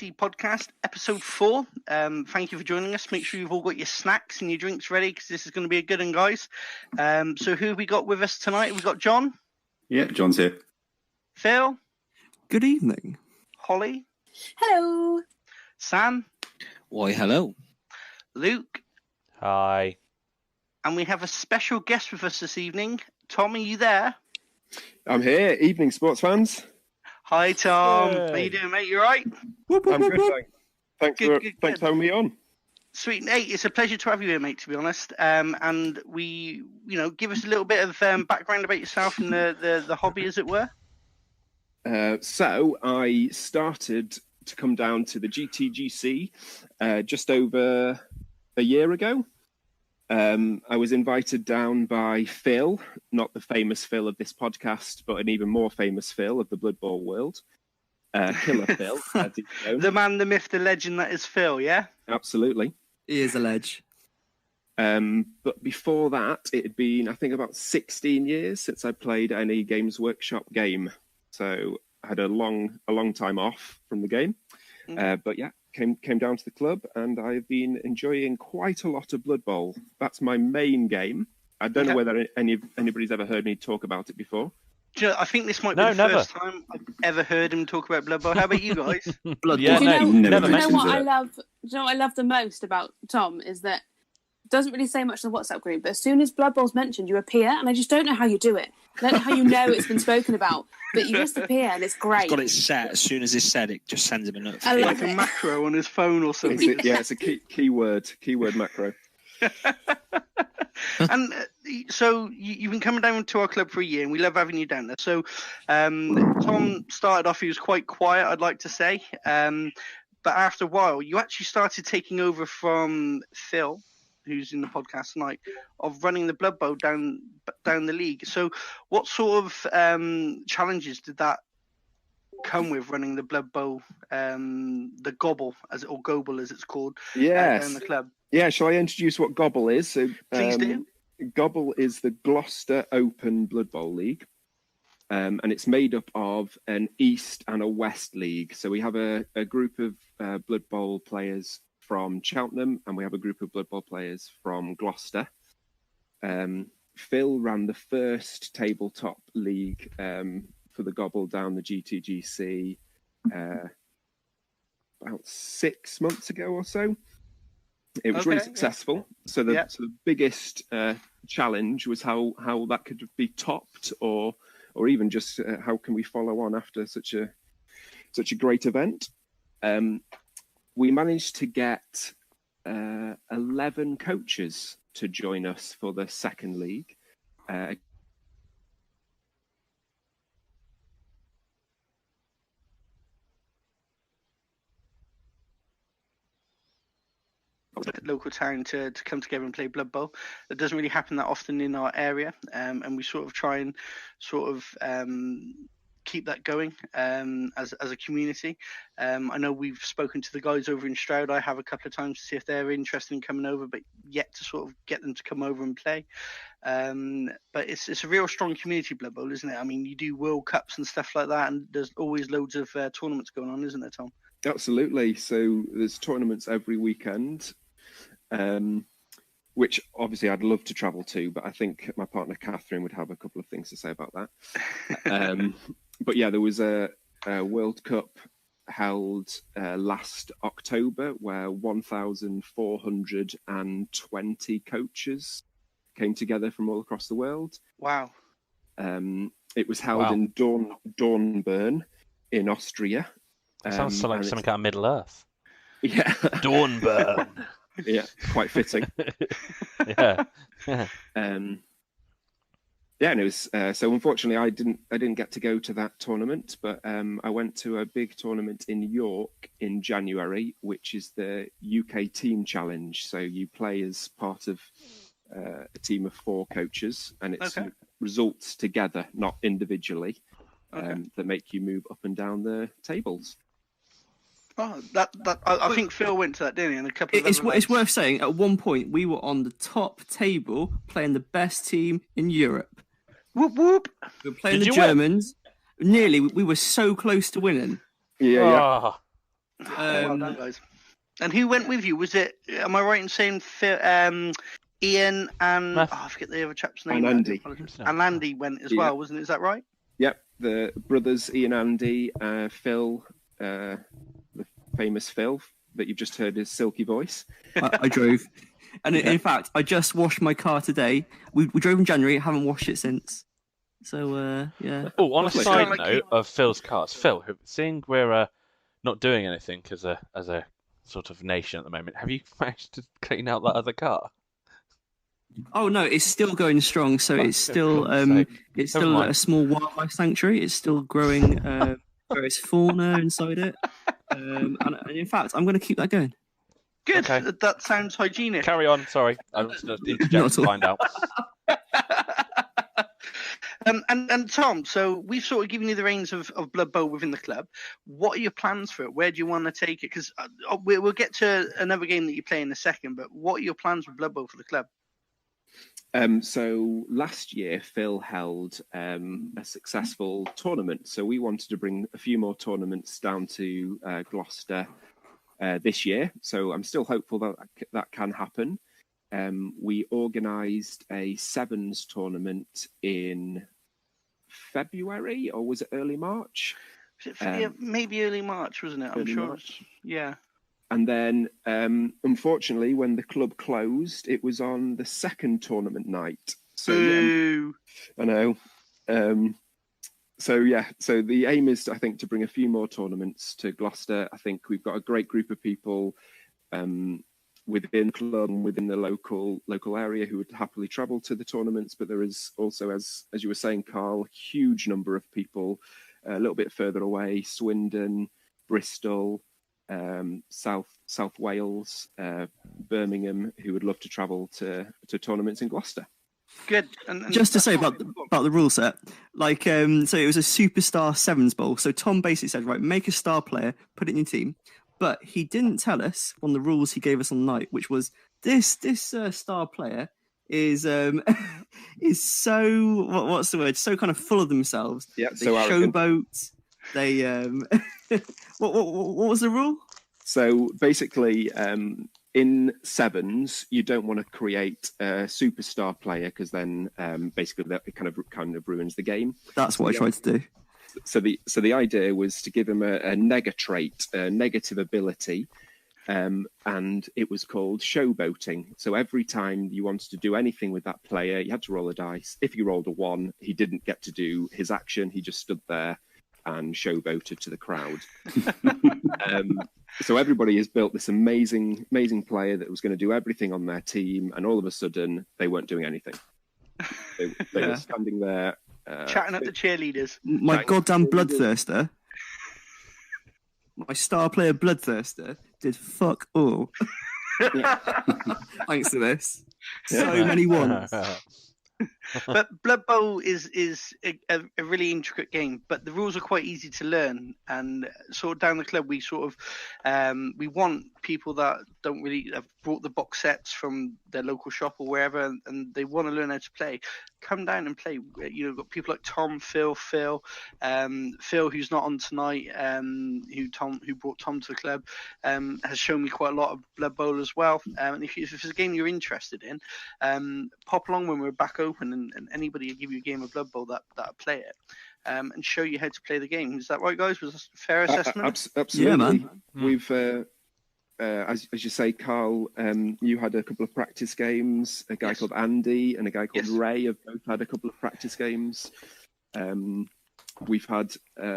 GTGC podcast, episode 4. Thank you for joining us. Make sure you've all got your snacks and your drinks ready because this is going to be a good one, guys. So who have we got with us tonight? We've got John. Yeah, John's here. Phil. Good evening. Holly. Hello. Sam. Why, hello. Luke. Hi. And we have a special guest with us this evening. Tom, are you there? I'm here. Evening, sports fans. Hi, Tom. Yay. How you doing, mate? You all right? I'm good, thanks. Thanks Good. for having me on. Sweet. Hey, it's a pleasure to have you here, mate, to be honest. And we, give us a little bit of background about yourself and the hobby, as it were. So I started to come down to the GTGC just over a year ago. I was invited down by Phil, not the famous Phil of this podcast, but an even more famous Phil of the Bloodbowl world. Killer Phil. As he's known. The man, the myth, the legend that is Phil, yeah? Absolutely. He is a ledge. But before that, it had been, I think, about 16 years since I played any Games Workshop game. So I had a long time off from the game. But yeah, came down to the club, and I've been enjoying quite a lot of Blood Bowl. That's my main game. I don't know whether anybody's ever heard me talk about it before. Do you know, I think this might be the first time I've ever heard him talk about Blood Bowl. How about you guys? Blood Yeah, Bowl. never Do you know mentioned what it. I love? Do you know what I love the most about Tom is that it doesn't really say much in the WhatsApp group, but as soon as Blood Bowl's mentioned, you appear, and I just don't know how you do it. I don't know how you know it's been spoken about, but you just appear, and it's great. He's got it set. As soon as it's said, it just sends him a I notification. love Like a it. macro on his phone or something. It's a keyword macro. And so you've been coming down to our club for a year, and we love having you down there. So Tom started off, he was quite quiet, I'd like to say. But after a while, you actually started taking over from Phil, who's in the podcast tonight, of running the Blood Bowl down the league. So what sort of challenges did that come with, running the Blood Bowl, the Gobble, or Gobble as it's called, Yes. in the club? Yeah, shall I introduce what Gobble is? So, Please do. Gobble is the Gloucester Open Blood Bowl League, and it's made up of an East and a West league. So we have a group of Blood Bowl players from Cheltenham, and we have a group of Blood Bowl players from Gloucester. Phil ran the first tabletop league for the Gobble down the GTGC about 6 months ago or so. It was really successful. So the biggest challenge was how that could be topped, or even just how can we follow on after such a great event. We managed to get 11 coaches to join us for the second league. Local town to come together and play Blood Bowl. That doesn't really happen that often in our area, and we sort of try and keep that going as a community. I know we've spoken to the guys over in Stroud. I have a couple of times to see if they're interested in coming over, but yet to sort of get them to come over and play. But it's a real strong community, Blood Bowl, isn't it? I mean, you do World Cups and stuff like that, and there's always loads of tournaments going on, isn't there, Tom? Absolutely. So there's tournaments every weekend, which obviously I'd love to travel to, but I think my partner Catherine would have a couple of things to say about that. But yeah, there was a World Cup held last October where 1,420 coaches came together from all across the world. Wow. It was held in Dornbirn in Austria. Sounds like something out of Middle Earth. Yeah. Dornbirn. Yeah, quite fitting. Yeah. Yeah, and it was so. Unfortunately, I didn't get to go to that tournament, but I went to a big tournament in York in January, which is the UK Team Challenge. So you play as part of a team of 4 coaches, and it's results together, not individually, that make you move up and down the tables. Oh, I think Phil went to that, didn't he? And a couple of It's worth saying, at one point, we were on the top table playing the best team in Europe. Whoop, whoop. We were playing the Germans. Nearly, we were so close to winning. Yeah. Well done, guys. And who went with you? Was it? Am I right in saying Phil, Ian and I forget the other chap's name. And Andy. And Andy went as well, wasn't it? Is that right? Yep, the brothers Ian, Andy, Phil, the famous Phil that you've just heard his silky voice. I drove, and in fact, I just washed my car today. We drove in January, haven't washed it since. So yeah. Oh, on a Lovely. side Like note of Phil's cars, Phil, seeing we're not doing anything as a sort of nation at the moment, have you managed to clean out that other car? Oh no, it's still going strong. So it's still it's Never still mind. a small wildlife sanctuary. It's still growing various fauna inside it. And in fact, I'm going to keep that going. Good. Okay. That sounds hygienic. Carry on. Sorry, I was just Not interject at to all. find out. And Tom, so we've sort of given you the reins of Blood Bowl within the club. What are your plans for it? Where do you want to take it? Because we'll get to another game that you play in a second, but what are your plans with Blood Bowl for the club? So last year, Phil held a successful tournament. So we wanted to bring a few more tournaments down to Gloucester this year. So I'm still hopeful that that can happen. We organised a sevens tournament in February, or was it early March? Yeah, maybe early March, wasn't it? I'm Early sure. March. Yeah. And then, unfortunately, when the club closed, it was on the second tournament night. So Boo. I know. So the aim is, I think, to bring a few more tournaments to Gloucester. I think we've got a great group of people within the club and within the local area who would happily travel to the tournaments. But there is also, as you were saying, Karl, a huge number of people a little bit further away: Swindon, Bristol, South Wales, Birmingham, who would love to travel to tournaments in Gloucester. Good. And Just to say about the rule set, like so it was a superstar sevens bowl. So Tom basically said, right, make a star player, put it in your team, but he didn't tell us on the rules he gave us on the night, which was this star player is is so what's the word? So kind of full of themselves. Yeah, They so arrogant. showboat. They what was the rule? So basically, in sevens, you don't want to create a superstar player because then basically that kind of ruins the game. That's what I tried to do. So the idea was to give him a nega trait, a negative ability, and it was called showboating. So every time you wanted to do anything with that player, you had to roll a dice. If you rolled a 1, he didn't get to do his action. He just stood there and showboated to the crowd. So everybody has built this amazing player that was going to do everything on their team, and all of a sudden they weren't doing anything. They were standing there chatting up the cheerleaders. My goddamn bloodthirster, my star player bloodthirster, did fuck all. Thanks to this, so many ones. But Blood Bowl is a really intricate game, but the rules are quite easy to learn. And sort of down the club, we sort of we want people that don't really have brought the box sets from their local shop or wherever, and they want to learn how to play. Come down and play. You know, got people like Tom, Phil, who's not on tonight, who brought Tom to the club, has shown me quite a lot of Blood Bowl as well. And if it's a game you're interested in, pop along when we're back open, and anybody will give you a game of Blood Bowl that play it, and show you how to play the game. Is that right, guys? Was that a fair assessment? Absolutely. Yeah, man. We've, as you say, Karl, you had a couple of practice games. A guy called Andy and a guy called Ray have both had a couple of practice games. We've had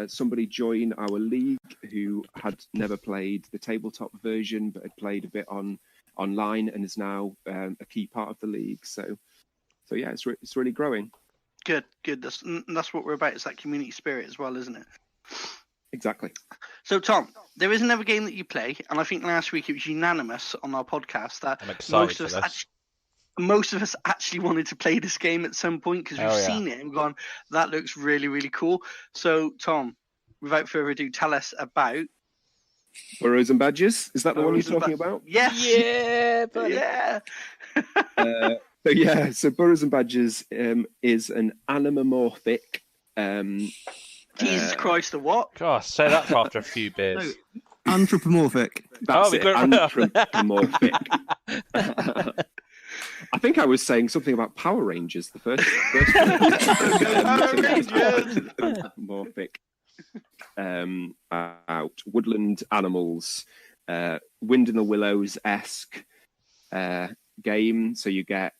somebody join our league who had never played the tabletop version, but had played a bit online and is now a key part of the league. So yeah, it's really growing. Good. That's what we're about. It's that community spirit as well, isn't it? Exactly. So, Tom, there is another game that you play, and I think last week it was unanimous on our podcast that I'm excited for this. most of us actually wanted to play this game at some point because we've seen it and we've gone, that looks really, really cool. So, Tom, without further ado, tell us about Burrows and Badgers. Is that the one you're talking about? Yes. Yeah, buddy. Yeah. So Burrows and Badgers is an animomorphic. Jesus Christ, the what? Gosh, say that after a few beers. Anthropomorphic. Oh, That's we it. got it. Anthropomorphic. I think I was saying something about Power Rangers the first Anthropomorphic. Out woodland animals, Wind in the Willows-esque game. So you get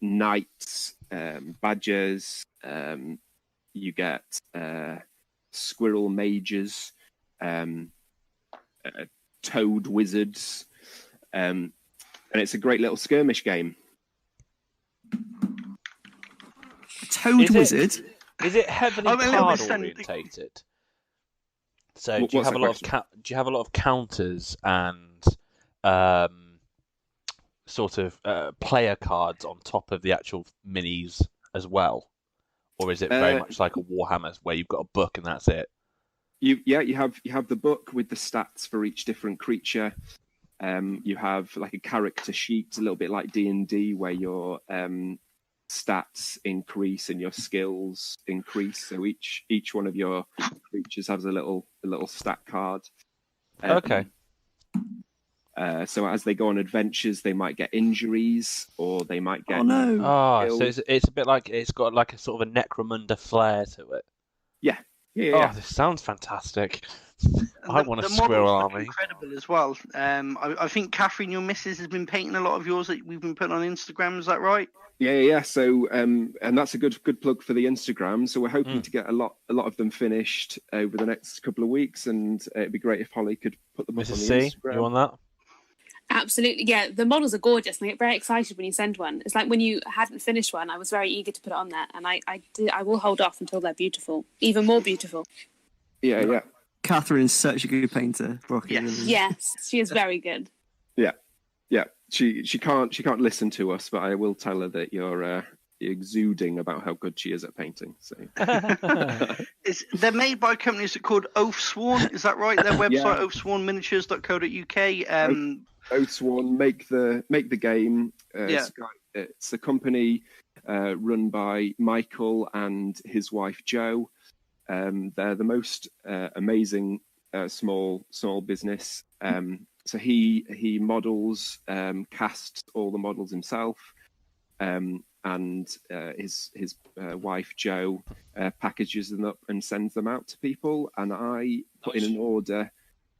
knights, badgers, you get squirrel mages, toad wizards, and it's a great little skirmish game. Toad Wizard. Is it heavily I'm a little bit card sen- orientated? So What's do you have that a lot of question? do you have a lot of counters and sort of player cards on top of the actual minis as well, or is it very much like a Warhammer where you've got a book and that's it? You have the book with the stats for each different creature. You have like a character sheet, a little bit like D&D, where your stats increase and your skills increase. So each one of your creatures has a little stat card. Okay. So as they go on adventures, they might get injuries or they might get. Oh no! Oh, so it's a bit like it's got like a sort of a Necromunda flair to it. Yeah. Oh, this sounds fantastic. I want a the squirrel models look army. incredible as well. I think Catherine, your missus, has been painting a lot of yours that we've been putting on Instagram. Is that right? Yeah. So, and that's a good plug for the Instagram. So we're hoping to get a lot of them finished over the next couple of weeks, and it'd be great if Holly could put them up on Mrs. the C, Instagram. you on that? Absolutely, yeah. The models are gorgeous, and I get very excited when you send one. It's like when you hadn't finished one, I was very eager to put it on there, and I will hold off until they're beautiful, even more beautiful. Yeah. Catherine's such a good painter, Brocki. Yes. Really. Yes, she is very good. Yeah. She can't listen to us, but I will tell her that you're exuding about how good she is at painting. So They're made by companies that are called Oathsworn. Is that right? Their website, Yeah. oathswornminiatures.co.uk. Oathsworn make the game. It's a company run by Michael and his wife Jo. They're the most amazing small business. So he models, casts all the models himself, and his wife Jo packages them up and sends them out to people. And I put in an order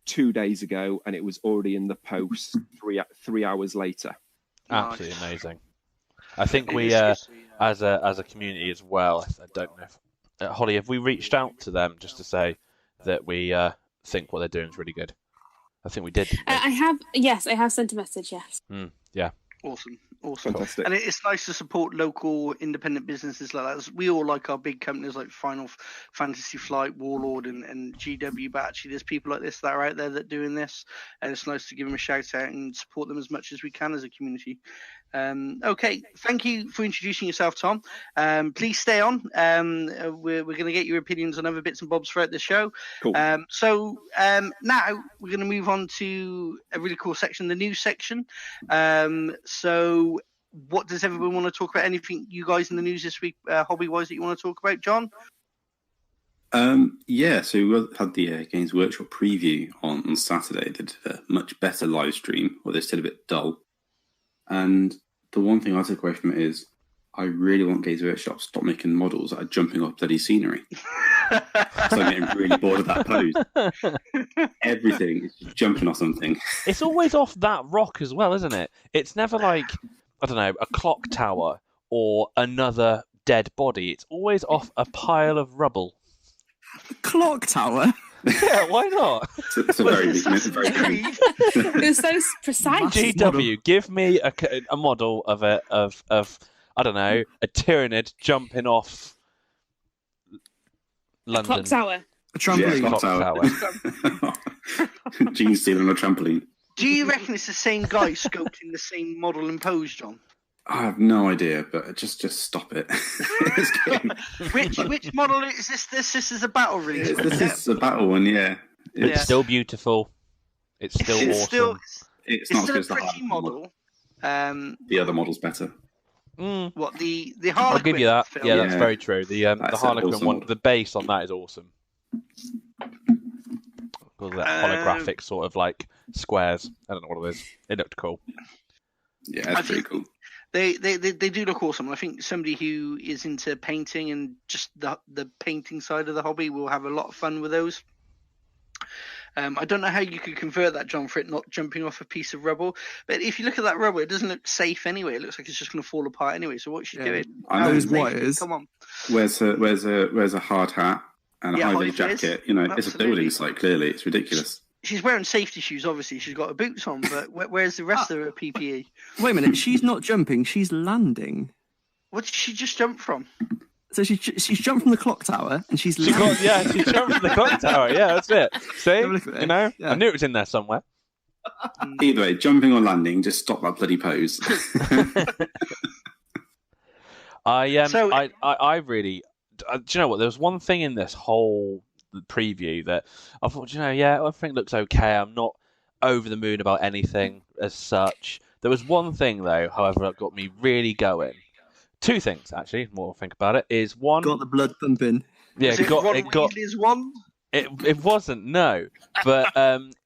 2 days ago, and it was already in the post 3 hours later. Absolutely amazing. I think we, It's as a community as well, I don't know if Holly, have we reached out to them just to say that we think what they're doing is really good? I think we did. didn't we? I have sent a message. Yes. Yeah. Awesome. Fantastic. And it's nice to support local independent businesses like that. We all like our big companies like Final Fantasy Flight, Warlord, and GW, but actually there's people like this that are out there that are doing this, and it's nice to give them a shout out and support them as much as we can as a community. Okay, thank you for introducing yourself, Tom. Please stay on. We're going to get your opinions on other bits and bobs throughout the show. Cool. So now we're going to move on to a really cool section, the news section. So what does everyone want to talk about? Anything you guys in the news this week, hobby-wise, that you want to talk about, John? Yeah, so we had the Games Workshop preview on Saturday. They did a much better live stream, although it's still a bit dull. And the one thing I took away from it is I really want Games Workshop to stop making models that are jumping off bloody scenery. So I'm getting really bored of that pose. Everything is just jumping off something. It's always off that rock as well, isn't it? It's never like, I don't know, a clock tower or another dead body. It's always off a pile of rubble. Clock tower. Yeah, why not? It's a very big, It was so precise. GW, give me a model of I don't know, a Tyranid jumping off London. Clock tower. A trampoline. Yeah, Clock tower. Gene stealing on a trampoline. Do you reckon it's the same guy sculpting the same model and pose, John? I have no idea, but just stop it. It's getting... Which model is this? This is a battle release. This is a battle one, yeah. It's still beautiful. It's still awesome. It's It's not as still good a as the pretty Harlequin model. The other model's better. What the Harlequin? I'll give you that. film? Yeah, that's Yeah. very true. The That's an Harlequin awesome one, model. the base on that is awesome. or is that holographic sort of like squares? I don't know what it is. It looked cool. Yeah, that's pretty cool. They do look awesome. I think somebody who is into painting and just the painting side of the hobby will have a lot of fun with those. I don't know how you could convert that, John, for it not jumping off a piece of rubble. But if you look at that rubble, it doesn't look safe anyway. It looks like it's just going to fall apart anyway. So what's she doing? I know those wires. Come on. Wears a hard hat and a high-vis jacket. You know, it's a building site. Clearly, it's ridiculous. She's wearing safety shoes. Obviously, she's got her boots on. But where's the rest of her PPE? Wait a minute. She's not jumping. She's landing. What did she just jump from? So she's jumped from the clock tower and she's She jumped from the clock tower. Yeah, that's it. See, you know, Yeah. I knew it was in there somewhere. Either way, jumping or landing, just stop that bloody pose. I really. Do you know what? There was one thing in this whole preview that I thought, everything looks okay. I'm not over the moon about anything as such. There was one thing though, however, that got me really going. Two things actually. The more I think about it, is one got the blood pumping. Yeah, it got. Weasley's one? It wasn't, no, but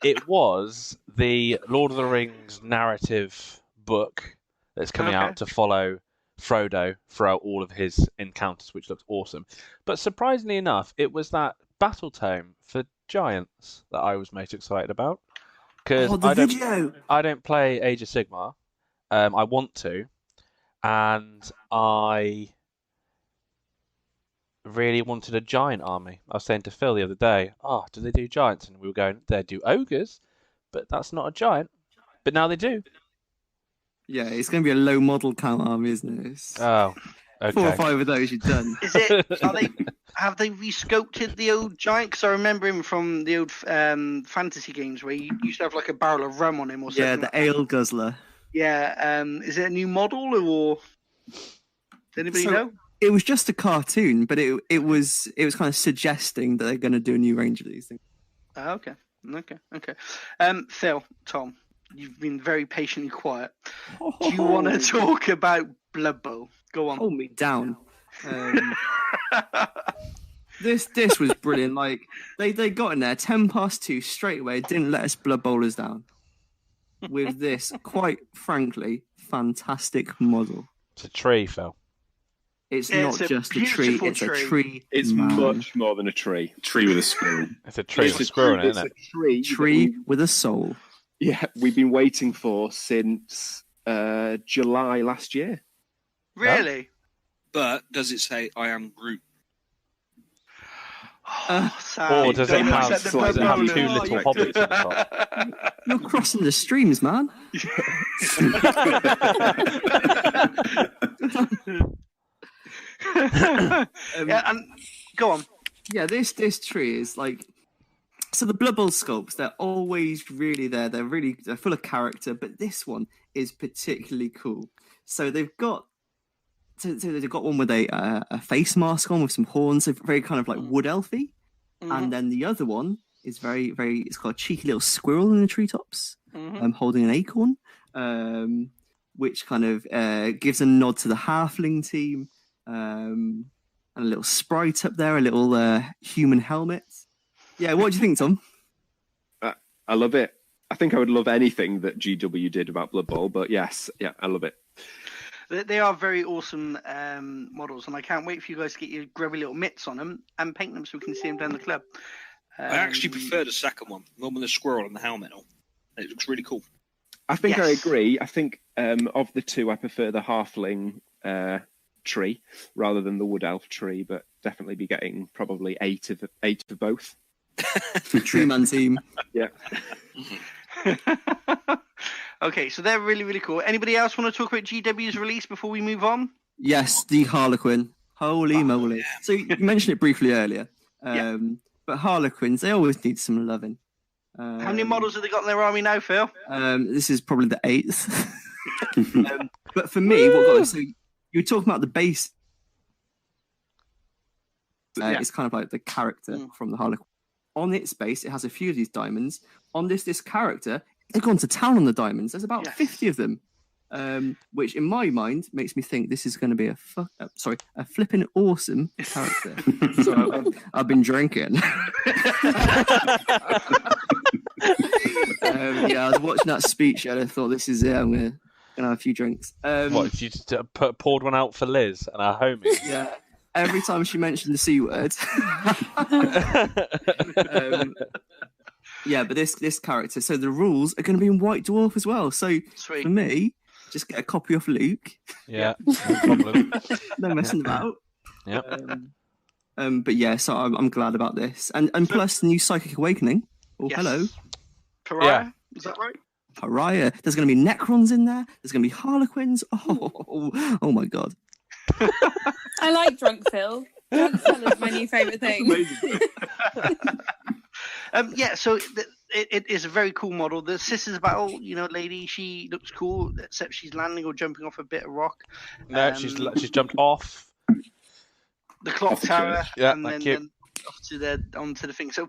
it was the Lord of the Rings narrative book that's coming out to follow Frodo throughout all of his encounters, which looks awesome. But surprisingly enough, it was that battle tome for giants that I was most excited about. Because I don't play Age of Sigmar. I want to, and I really wanted a giant army. I was saying to Phil the other day, do they do giants? And we were going, they do ogres, but that's not a giant. But now they do. Yeah, it's going to be a low model count army, isn't it? Oh, okay. 4 or 5 of those, you're done. Is it? Have they resculpted the old giant? Because I remember him from the old fantasy games where you used to have like a barrel of rum on him or something. Yeah, the ale guzzler. Yeah. Is it a new model or? Does anybody know? It was just a cartoon, but it was kind of suggesting that they're going to do a new range of these things. Okay. Phil, Tom, you've been very patiently quiet. Do you want to talk about Bloodbowl? Go on. Hold me down. This was brilliant. Like they got in there 2:10 straight away. Didn't let us Blood Bowlers down with this quite frankly fantastic model. It's a tree, Phil. It's not just a tree. It's a tree. It's much more than a tree. Tree with a squirrel. It's a tree with a squirrel in it, isn't it? It's a tree with a soul. Yeah, we've been waiting for since July last year. Really? But does it say I am Groot? Or does it have 2 little hobbits on top? You're crossing the streams, man. Yeah, and go on. Yeah, this tree is like, so the Blood Bowl sculpts, they're always really there. They're full of character, but this one is particularly cool. So they've got one with a face mask on with some horns, so very kind of like wood elfy, and then the other one is very very. It's got a cheeky little squirrel in the treetops, holding an acorn, which kind of gives a nod to the halfling team. And a little sprite up there, a little human helmet. Yeah, what do you think, Tom? I love it. I think I would love anything that GW did about Blood Bowl, but yes, yeah, I love it. They are very awesome models, and I can't wait for you guys to get your grubby little mitts on them and paint them so we can see them down the club. I actually prefer the second one, the one with the squirrel and the helmet on. It looks really cool. I think I agree. I think of the two, I prefer the halfling tree rather than the wood elf tree, but definitely be getting probably 8 of both. Tree man team. Yeah. Okay, so they're really, really cool. Anybody else want to talk about GW's release before we move on? Yes, the Harlequin. Holy moly. So you mentioned it briefly earlier, but Harlequins, they always need some loving. How many models have they got in their army now, Phil? This is probably the 8th. But for me, what got so you were talking about the base. It's kind of like the character from the Harlequin. On its base, it has a few of these diamonds. On this character, they've gone to town on the diamonds. There's about 50 of them. which in my mind makes me think this is going to be a flipping awesome character. So I've been drinking. I was watching that speech and I thought, this is it. I'm gonna have a few drinks. What, you just poured one out for Liz and our homies? Yeah. Every time she mentioned the C word. But this character. So the rules are going to be in White Dwarf as well. So Sweet. for me, just get a copy off Luke. Yeah, no problem. No messing about. Yeah. But yeah, so I'm glad about this, and plus the new Psychic Awakening. Oh, Yes. hello, Pariah? Yeah. Is that right? Pariah. There's going to be Necrons in there. There's going to be Harlequins. Oh my god. I like Drunk Phil. Drunk Phil is my new favourite thing. So it is a very cool model. The Sisters Battle, lady, she looks cool, except she's landing or jumping off a bit of rock. No, she's jumped off the clock Off the tower, cliff. Yeah, and thank then off to onto the thing. So,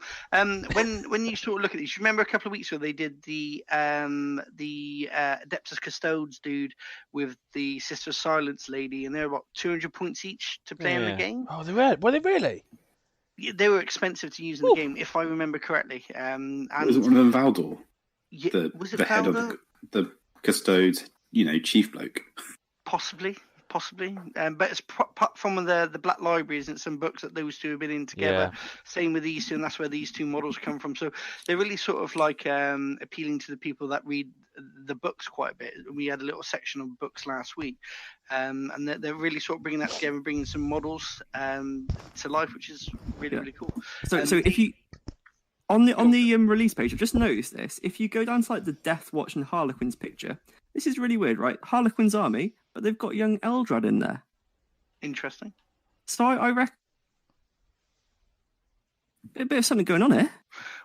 when you sort of look at these, you remember a couple of weeks ago they did the Adeptus Custodes dude with the Sister of Silence lady, and they're about 200 points each to play in the game. Oh, were they really? Yeah, they were expensive to use in the game, if I remember correctly. And Was it one of them Valdor? yeah, was it the head of Valda? the custodes, chief bloke. Possibly. But it's from the Black Libraries and some books that those two have been in together. Yeah. Same with these two, and that's where these two models come from. So they're really sort of like appealing to the people that read the books quite a bit. We had a little section of books last week, and they're really sort of bringing that together and bringing some models to life, which is really cool. So if you on the release page, I've just noticed this. If you go down to like the Death Watch and Harlequins picture, this is really weird, right? Harlequins army, but they've got young Eldrad in there. Interesting. So I reckon a bit of something going on here.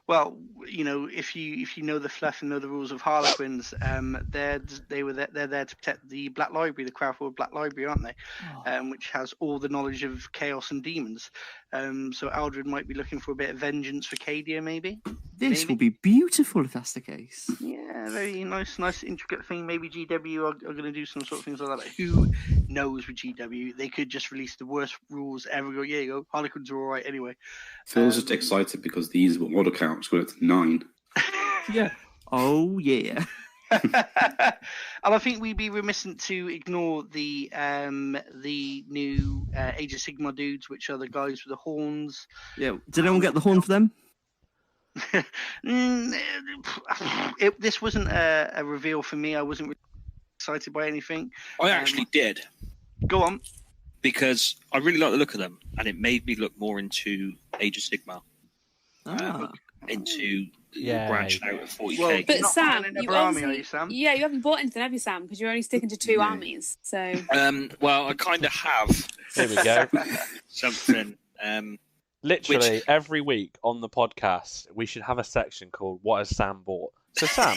Well, if you know the fluff and know the rules of Harlequins, they're there to protect the Black Library, the Crawford Black Library, aren't they? Which has all the knowledge of chaos and demons. So Aldred might be looking for a bit of vengeance for Cadia, maybe. This will be beautiful if that's the case. Yeah, very nice, intricate thing. Maybe GW are going to do some sort of things like that. But who knows with GW? They could just release the worst rules ever. Go, yeah, you go. Harlequins are all right anyway. Phil's just excited because the usable model counts were at 9. Yeah. Oh yeah. And I think we'd be remiss to ignore the new Age of Sigmar dudes, which are the guys with the horns. Yeah. Did anyone get the horn for them? This wasn't a reveal for me. I wasn't really excited by anything. I actually did. Go on. Because I really like the look of them, and it made me look more into Age of Sigmar. Into branching out of 40k. Well, But not Sam, in you every army, are obviously, you, Sam? yeah, you haven't bought anything, have you, Sam? Because you're only sticking to 2 armies. So Well, I kind of have Here we go. something. Literally every week on the podcast, we should have a section called "What Has Sam Bought." So Sam,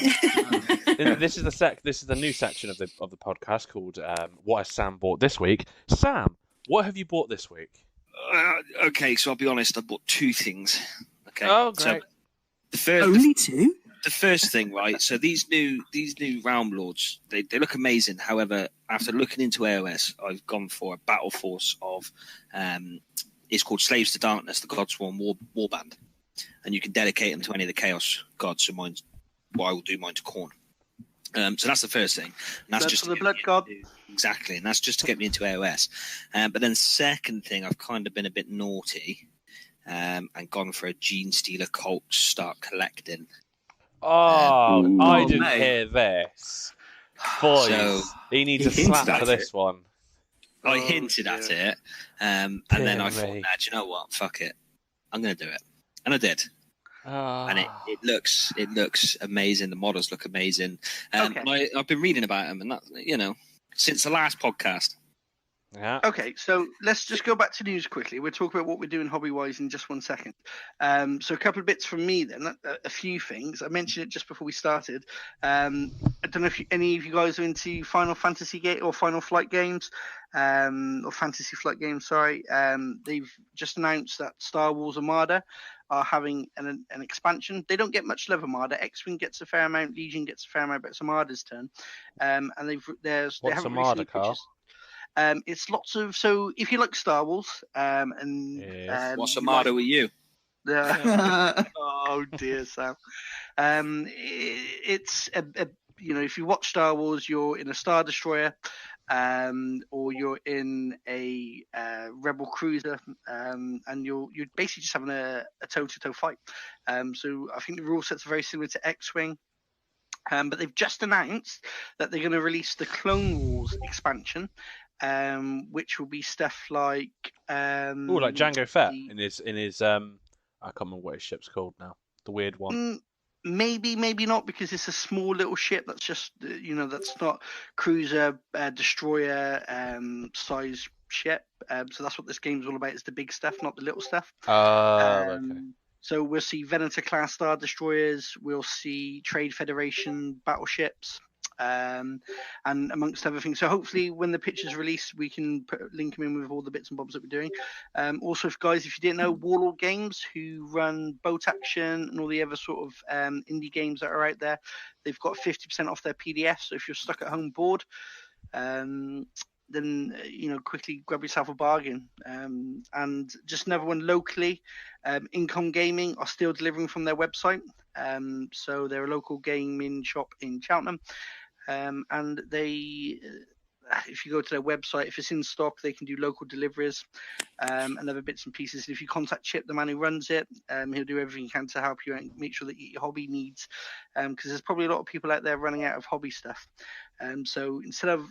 this is the new section of the podcast called "What Has Sam Bought This Week." Sam, what have you bought this week? Okay, so I'll be honest. I bought 2 things. Okay. Oh, great. So Only 2? the first thing, right? So these new Realm Lords, they look amazing. However, after looking into AOS, I've gone for a battle force of it's called Slaves to Darkness, the Godsworn Warband, and you can dedicate them to any of the Chaos gods. So I will do mine to Khorne. So that's the first thing. And that's just for the Blood God. Exactly, and that's just to get me into AOS. But then second thing, I've kind of been a bit naughty and gone for a Gene Stealer cult to start collecting. Oh, I didn't mate. hear this. Boys, So- he needs He a slap hinted for at this one. I hinted at it, and then I Dear thought, me. nah, do you know what? Fuck it, I'm going to do it, and I did. And it looks amazing. The models look amazing. Okay. I've been reading about them, and that since the last podcast. Yeah. Okay, so let's just go back to news quickly. We'll talk about what we're doing hobby-wise in just 1 second. So a couple of bits from me then, a few things. I mentioned it just before we started. I don't know if any of you guys are into Final Fantasy or Final Flight games, or Fantasy Flight games, sorry. They've just announced that Star Wars Armada are having an expansion. They don't get much love, Armada. X-Wing gets a fair amount, Legion gets a fair amount, but it's Armada's turn. And What's they haven't Armada, released any Karl? pictures. It's lots of, so if you like Star Wars, and Yes. What's the matter with you? oh dear, Sam. It's if you watch Star Wars, you're in a Star Destroyer, or you're in a Rebel cruiser, and you're basically just having a toe-to-toe fight. So I think the rule sets are very similar to X-Wing. But they've just announced that they're going to release the Clone Wars expansion, which will be stuff like like Jango Fett in his I can't remember what his ship's called now. The weird one. Maybe not, because it's a small little ship that's just that's not cruiser, destroyer size ship. So that's what this game's all about, is the big stuff, not the little stuff. Okay. So we'll see Venator class Star Destroyers, we'll see Trade Federation battleships, and amongst other things. So hopefully when the picture's released, we can link them in with all the bits and bobs that we're doing. Also, if you didn't know, Warlord Games, who run Boat Action and all the other sort of indie games that are out there, they've got 50% off their PDF. So if you're stuck at home bored, then quickly grab yourself a bargain. And just another one locally, Income Gaming are still delivering from their website. So they're a local gaming shop in Cheltenham, and they, if you go to their website, if it's in stock, they can do local deliveries, and other bits and pieces. And if you contact Chip, the man who runs it, he'll do everything he can to help you and make sure that your hobby needs, because there's probably a lot of people out there running out of hobby stuff. So instead of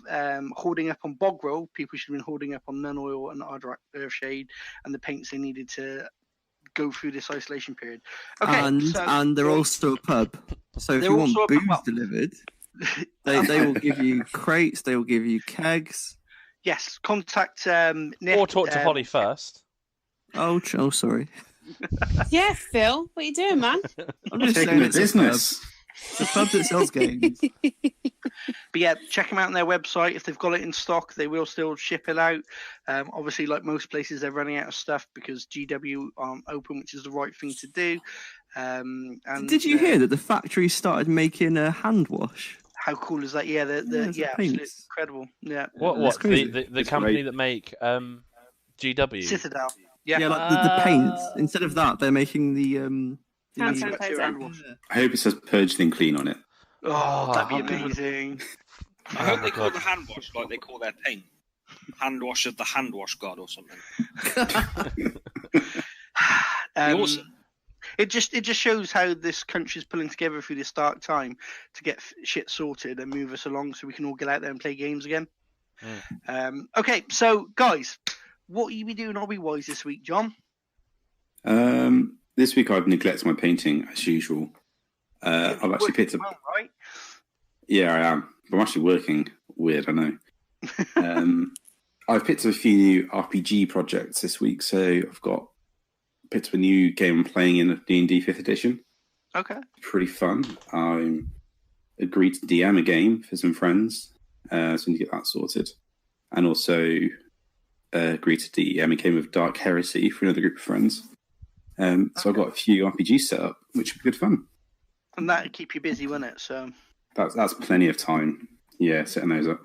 hoarding up on bog roll, people should have been hoarding up on Nun Oil and Ardrak Earthshade and the paints they needed to go through this isolation period. Okay, and they're also a pub. So if you want booze delivered, they will give you crates, they will give you kegs. Yes, contact Nick. Or talk to Holly first. Oh, sorry. Yeah, Phil, what are you doing, man? I'm just taking saying the it's business. a pub that sells games. But yeah, check them out on their website. If they've got it in stock, they will still ship it out. Obviously, like most places, they're running out of stuff because GW aren't open, which is the right thing to do. And did you hear that the factory started making a hand wash? How cool is that? Yeah, absolutely incredible. Yeah. What the company that make GW? Citadel. Yeah, like the paints. Instead of that, they're making the hand sanitizer. I hope it says purged and clean on it. Oh, that'd be amazing. I hope they call the hand wash like they call their paint. Hand wash of the hand wash god or something. Awesome. It just shows how this country's pulling together through this dark time to get shit sorted and move us along so we can all get out there and play games again. Okay, so guys, what will you be doing hobby-wise this week, John? This week I've neglected my painting as usual. I've actually picked up. Right? Yeah, I am. I'm actually working. Weird, I know. I've picked up a few new RPG projects this week, so I've picked up a new game I'm playing in D&D 5th edition. Okay. Pretty fun. I agreed to DM a game for some friends, so I need to get that sorted. And also agreed to DM a game of Dark Heresy for another group of friends. So I've got a few RPGs set up, which will be good fun. And that'll keep you busy, won't it? So that's plenty of time. Yeah, setting those up.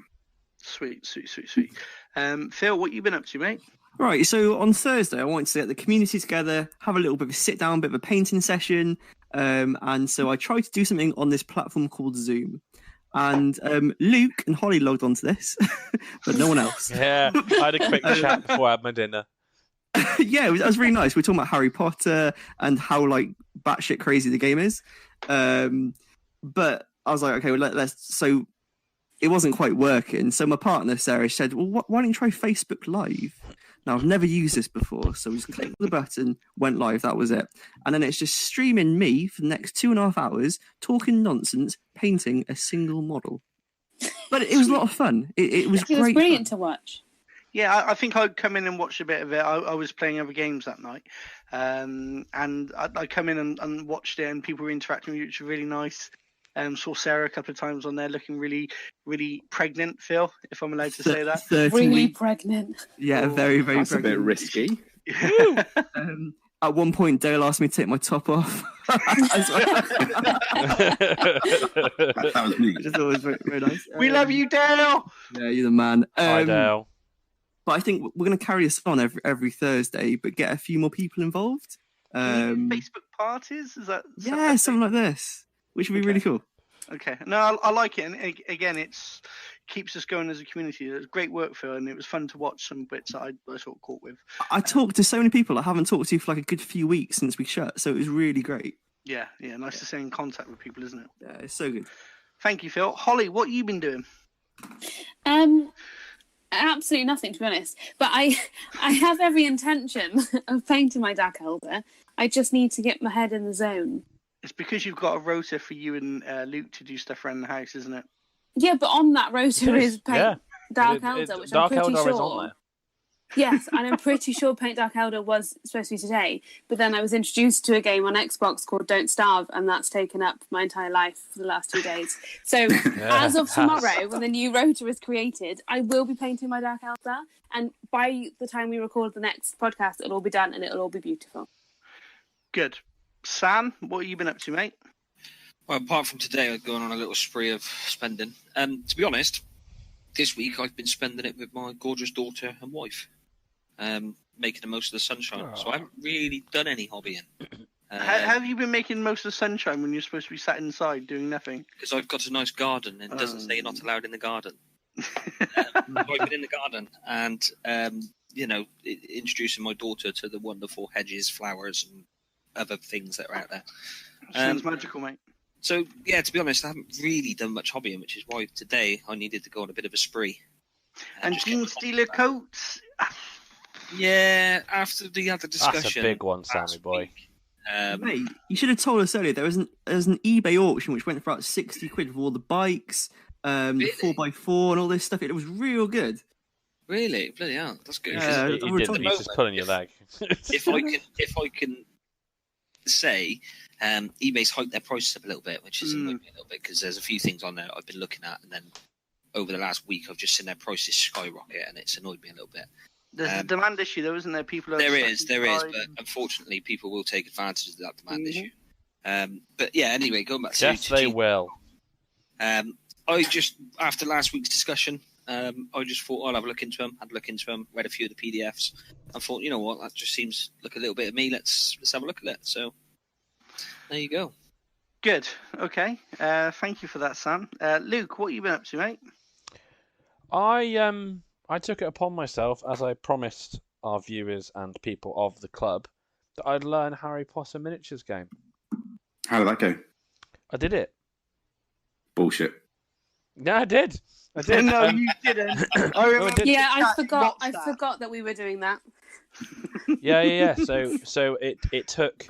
Sweet. Phil, what you been up to, mate? Right, so on Thursday, I wanted to get the community together, have a little bit of a sit-down, bit of a painting session, and so I tried to do something on this platform called Zoom. And Luke and Holly logged onto this, but no one else. Yeah, I had a quick chat before I had my dinner. Yeah, it was really nice. We were talking about Harry Potter and how batshit crazy the game is. But I was like, okay, well, let's. So it wasn't quite working. So my partner Sarah said, "Well, why don't you try Facebook Live?" Now I've never used this before, so we just clicked the button, went live. That was it. And then it's just streaming me for the next 2.5 hours, talking nonsense, painting a single model. But it was a lot of fun. It was great. It was brilliant fun. to watch. Yeah, I think I'd come in and watch a bit of it. I was playing other games that night, and I come in and watched it, and people were interacting with you, which was really nice. Saw Sarah a couple of times on there, looking really, really pregnant. Phil, if I'm allowed to say that. 30 Really weeks. pregnant. Yeah, very, very That's pregnant. a bit risky. At one point, Dale asked me to take my top off. That was me. I just thought it was very, very nice. We love you, Dale. Yeah, you're the man. Hi, Dale. But I think we're going to carry this on every Thursday, but get a few more people involved. Facebook parties? Is that Yeah, something like this, which would be really cool. Okay. No, I like it, and again, it's keeps us going as a community. It was great work, Phil, and it was fun to watch some bits that I sort of caught with. I talked to so many people I haven't talked to for like a good few weeks since we shut, so it was really great. Yeah, nice to stay in contact with people, isn't it? Yeah, it's so good. Thank you, Phil. Holly, what have you been doing? Absolutely nothing, to be honest. But I have every intention of painting my Dark Elder. I just need to get my head in the zone. It's because you've got a rota for you and Luke to do stuff around the house, isn't it? Yeah, but on that rota is paint Dark Elder, which Dark I'm pretty Elder sure. is on there. Yes, and I'm pretty sure Paint Dark Elder was supposed to be today. But then I was introduced to a game on Xbox called Don't Starve, and that's taken up my entire life for the last 2 days. So as of tomorrow, when the new rota is created, I will be painting my Dark Elder. And by the time we record the next podcast, it'll all be done and it'll all be beautiful. Good. Sam, what have you been up to, mate? Well, apart from today, I've gone on a little spree of spending. To be honest, this week I've been spending it with my gorgeous daughter and wife, making the most of the sunshine. So I haven't really done any hobbying. How have you been making the most of the sunshine when you're supposed to be sat inside doing nothing? Because I've got a nice garden, and it doesn't say you're not allowed in the garden. I've been in the garden, and introducing my daughter to the wonderful hedges, flowers, and other things that are out there. Sounds magical, mate. So, yeah, to be honest, I haven't really done much hobbying, which is why today I needed to go on a bit of a spree. And Gene Steeler coats? Yeah, after the other discussion. That's a big one, Sammy boy. Mate, you should have told us earlier. There was an eBay auction which went for about 60 quid with all the bikes, the 4x4 and all this stuff. It was real good. Really? Bloody hell, that's good. Yeah, You didn't. He's just pulling your leg. If I can say, eBay's hiked their prices up a little bit, which is annoying me a little bit because there's a few things on there I've been looking at, and then over the last week I've just seen their prices skyrocket, and it's annoyed me a little bit. There's a demand issue, though, isn't there? People. There is, but unfortunately, people will take advantage of that demand issue. But yeah, anyway, going back to yes, they will. I just after last week's discussion, I just thought I'll have a look into them. Had a look into them, read a few of the PDFs, and thought, you know what, that just seems like a little bit of me. Let's have a look at it. So there you go. Good. Okay. Thank you for that, Sam. Luke, what have you been up to, mate? I took it upon myself, as I promised our viewers and people of the club, that I'd learn Harry Potter miniatures game. How did that go? I did it. Bullshit. Yeah, I did. No, you didn't. I remember. Yeah, I forgot that we were doing that. Yeah. So it took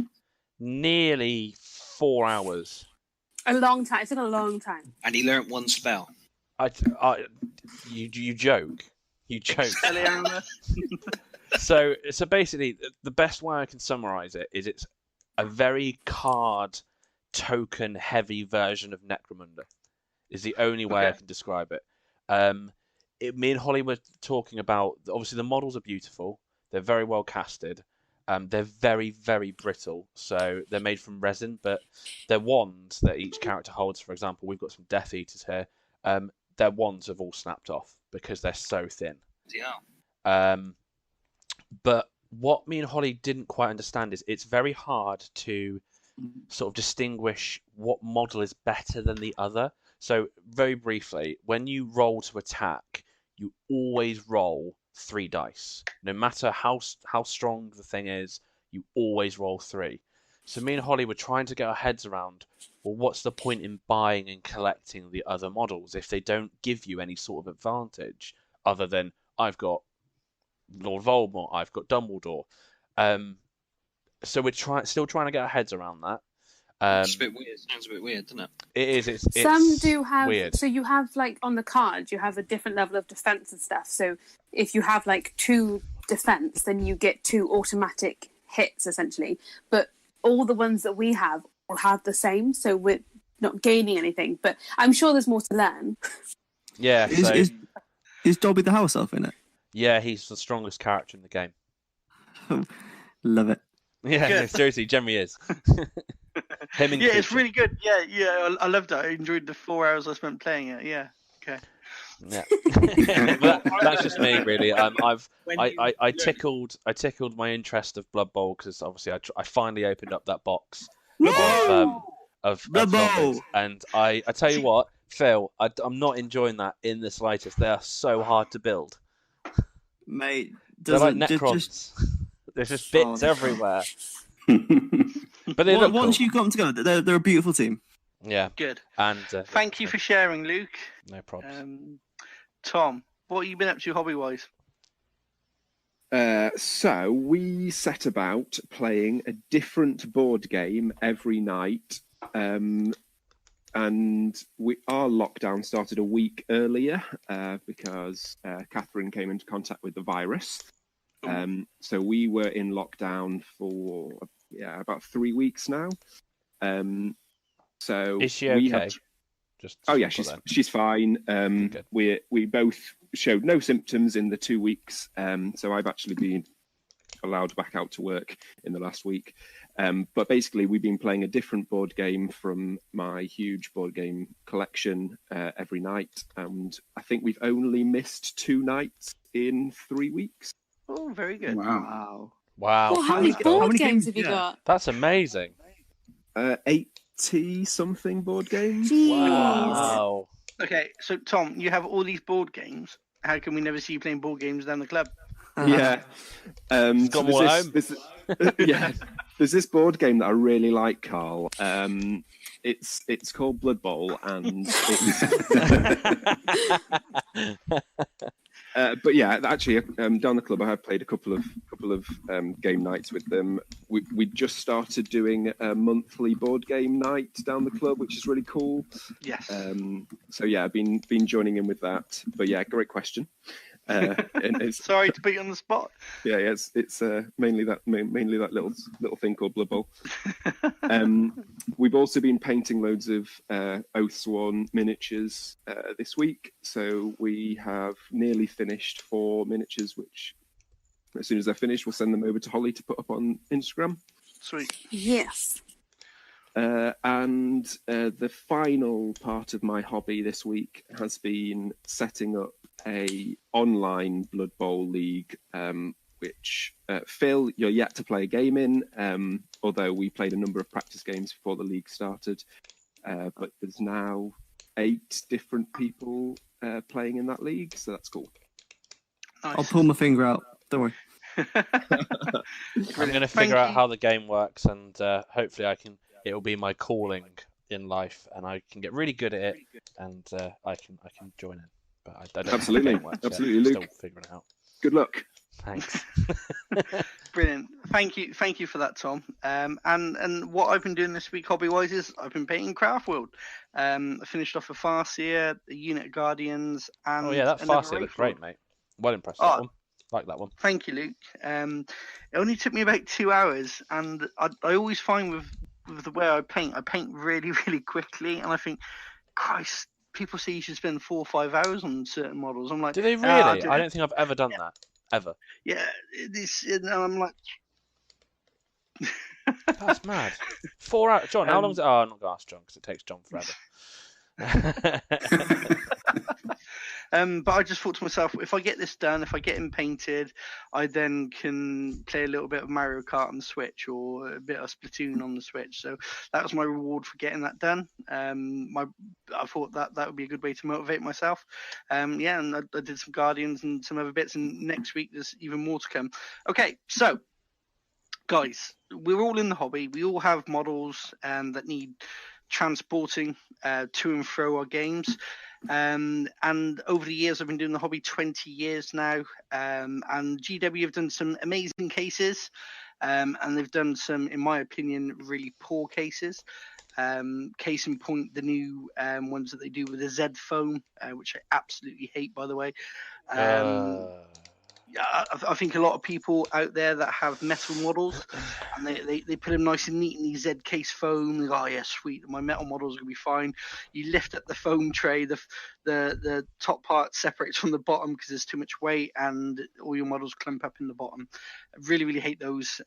nearly 4 hours. A long time. It took a long time. And he learnt one spell. You joke. You joke. So basically, the best way I can summarize it is it's a very card token heavy version of Necromunda. Is the only way I can describe it. Me and Holly were talking about, obviously the models are beautiful. They're very well casted. They're very, very brittle. So they're made from resin, but their wands that each character holds, for example, we've got some Death Eaters here. Their wands have all snapped off because they're so thin. Yeah. But what me and Holly didn't quite understand is it's very hard to sort of distinguish what model is better than the other. So very briefly, when you roll to attack, you always roll 3 dice. No matter how strong the thing is, you always roll 3. So me and Holly were trying to get our heads around, well, what's the point in buying and collecting the other models if they don't give you any sort of advantage other than I've got Lord Voldemort, I've got Dumbledore. So we're still trying to get our heads around that. It's a bit weird. Sounds a bit weird, doesn't it? It is. It's Some do have. weird. So you have like on the card, you have a different level of defense and stuff. So if you have like 2 defense, then you get 2 automatic hits essentially. But all the ones that we have will have the same, so we're not gaining anything. But I'm sure there's more to learn. Yeah. Is Dobby the house elf in it? Yeah, he's the strongest character in the game. Love it. Yeah, Good. no, seriously, generally is. Him and Yeah, it's Creature. really good. Yeah, I loved it. I enjoyed the 4 hours I spent playing it. Yeah. Okay. Yeah, but that's just me, really. I tickled my interest of Bloodbowl because obviously I finally opened up that box of Bloodbowl, and I tell you what, Phil, I'm not enjoying that in the slightest. They are so hard to build, mate. They're like Necrons. There's just bits everywhere. But they look once cool. you've got them together, they're a beautiful team. Yeah, Good. and Thank you for sharing, Luke. no problems. Tom, what have you been up to hobby-wise? So we set about playing a different board game every night, and our lockdown started a week earlier because Catherine came into contact with the virus. So we were in lockdown for about 3 weeks now. So Is she okay? She's fine. Good. We both showed no symptoms in the 2 weeks. So I've actually been allowed back out to work in the last week. But basically, we've been playing a different board game from my huge board game collection every night, and I think we've only missed 2 nights in 3 weeks. Oh, very good. Wow. Wow, Well, how many how board many games games- have you yeah. got? that's amazing. 80 something board games. Jeez. Wow. Okay, so Tom, you have all these board games. How can we never see you playing board games down the club? Yeah. Got So more at home. there's this board game that I really like, Karl. It's called Bloodbowl, and but yeah, actually, down the club, I have played a couple of game nights with them. We just started doing a monthly board game night down the club, which is really cool. Yes. So yeah, I've been joining in with that. But yeah, great question. And it's, Sorry to put you on the spot. yeah, it's mainly that little thing called Bloodbowl. We've also been painting loads of Oathsworn miniatures this week, so we have nearly finished 4 miniatures, which as soon as they're finished, we'll send them over to Holly to put up on Instagram. Sweet. Yes. And the final part of my hobby this week has been setting up a online Blood Bowl league, which Phil, you're yet to play a game in, although we played a number of practice games before the league started. But there's now 8 different people playing in that league, so that's cool. Nice. I'll pull my finger out. Don't worry. I'm going to figure out how the game works, and hopefully it'll be my calling in life, and I can get really good at it, and I can join in. But I don't Absolutely. know how the game works Absolutely, yet. Luke. Still figuring it out. Good luck. Thanks. Brilliant. Thank you for that, Tom. And what I've been doing this week hobby-wise is I've been painting Craft World. I finished off a Farseer, a unit of Guardians, and Oh yeah, that another Farseer looked Wraith great, Lord. mate. Well impressed with that one. Like that one. Thank you, Luke. It only took me about 2 hours, and I always find with the way I paint really, really quickly, and I think, Christ, people say you should spend 4 or 5 hours on certain models. I'm like, Do they really? "Ah, I don't think I've ever done that. Ever. Yeah, I'm like, That's mad. 4 hours. John, how long is it? Oh, I'm not going to ask John because it takes John forever. but I just thought to myself, if I get this done, if I get him painted, I then can play a little bit of Mario Kart on the Switch or a bit of Splatoon on the Switch. So that was my reward for getting that done. I thought that would be a good way to motivate myself. And I did some Guardians and some other bits, and next week there's even more to come. Okay, so guys, we're all in the hobby. We all have models that need transporting to and fro our games. And over the years, I've been doing the hobby 20 years now. And GW have done some amazing cases. And they've done some, in my opinion, really poor cases. Case in point, the new ones that they do with the Z foam, which I absolutely hate, by the way. I think a lot of people out there that have metal models and they put them nice and neat in these Z case foam. They go, oh yeah, sweet, my metal models are gonna be fine. You lift up the foam tray, the top part separates from the bottom because there's too much weight, and all your models clump up in the bottom. I really, really hate those.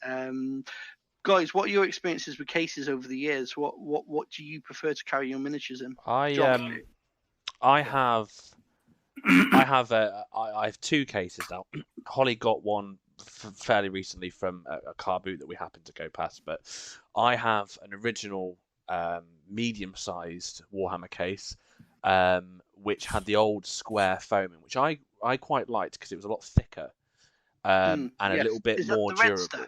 Guys, what are your experiences with cases over the years? What do you prefer to carry your miniatures in? I have two cases now. Holly got one fairly recently from a car boot that we happened to go past, but I have an original medium-sized Warhammer case, which had the old square foaming, which I quite liked because it was a lot thicker and a little bit more durable.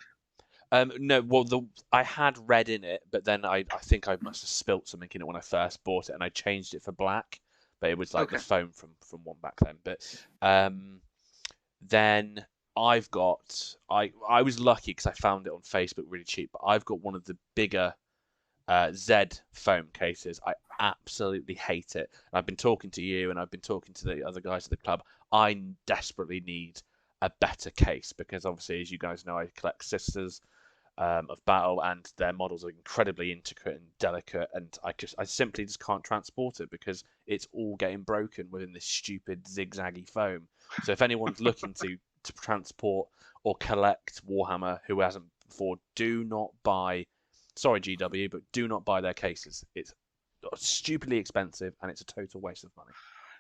No, well, I had red in it, but then I think I must have spilt something in it when I first bought it, and I changed it for black. But it was like the foam from one back then. But then I've got I was lucky because I found it on Facebook really cheap. But I've got one of the bigger Z foam cases. I absolutely hate it. And I've been talking to you, and I've been talking to the other guys at the club. I desperately need a better case because obviously, as you guys know, I collect Sisters of Battle, and their models are incredibly intricate and delicate, and I simply just can't transport it because it's all getting broken within this stupid zigzaggy foam. So if anyone's looking to transport or collect Warhammer who hasn't before, do not buy, sorry GW, but do not buy their cases. It's stupidly expensive and it's a total waste of money.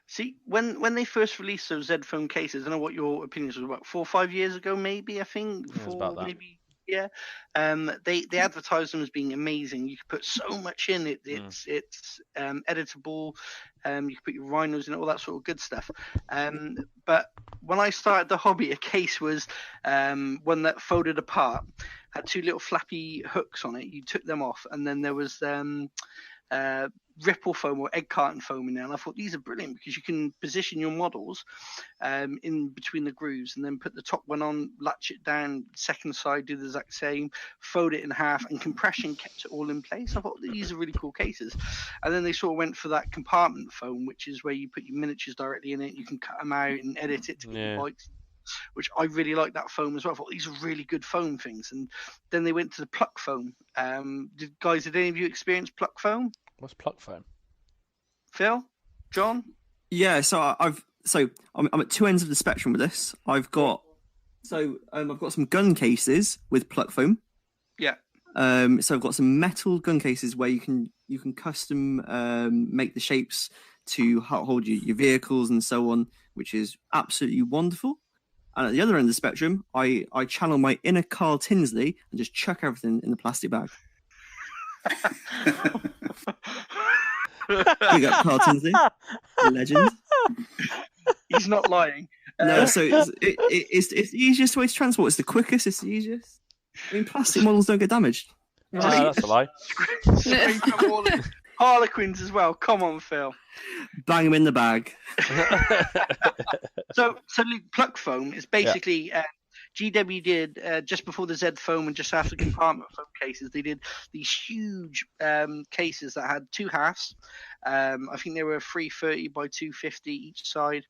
See, when they first released those Z foam cases, I don't know what your opinions were, about 4 or 5 years ago, maybe, I think. Yeah, it's about that. Maybe. Yeah, they advertised them as being amazing. You could put so much in it. It's editable. You could put your rhinos in it, all that sort of good stuff. But when I started the hobby, a case was one that folded apart, had 2 little flappy hooks on it. You took them off, and then there was ripple foam or egg carton foam in there, and I thought these are brilliant because you can position your models in between the grooves and then put the top one on, latch it down, second side, do the exact same, fold it in half, and compression kept it all in place. I thought these are really cool cases. And then they sort of went for that compartment foam, which is where you put your miniatures directly in it, you can cut them out and edit it to get your bikes, which I really like that foam as well. I thought these are really good foam things. And then they went to the pluck foam. Did any of you experience pluck foam? What's pluck foam? Phil? John? Yeah, so I'm at 2 ends of the spectrum with this. I've got some gun cases with pluck foam. Yeah. So I've got some metal gun cases where you can custom make the shapes to hold your vehicles and so on, which is absolutely wonderful. And at the other end of the spectrum, I channel my inner Karl Tinsley and just chuck everything in the plastic bag. Big up Karl Tinsley, legend. He's not lying. No, so it's the easiest way to transport. It's the quickest. It's the easiest. I mean, plastic models don't get damaged. That's a lie. Harlequins as well. Come on, Phil. Bang them in the bag. So Luke, pluck foam is basically GW did just before the Z foam and just after the compartment foam cases. They did these huge cases that had 2 halves. I think they were 330 by 250 each side.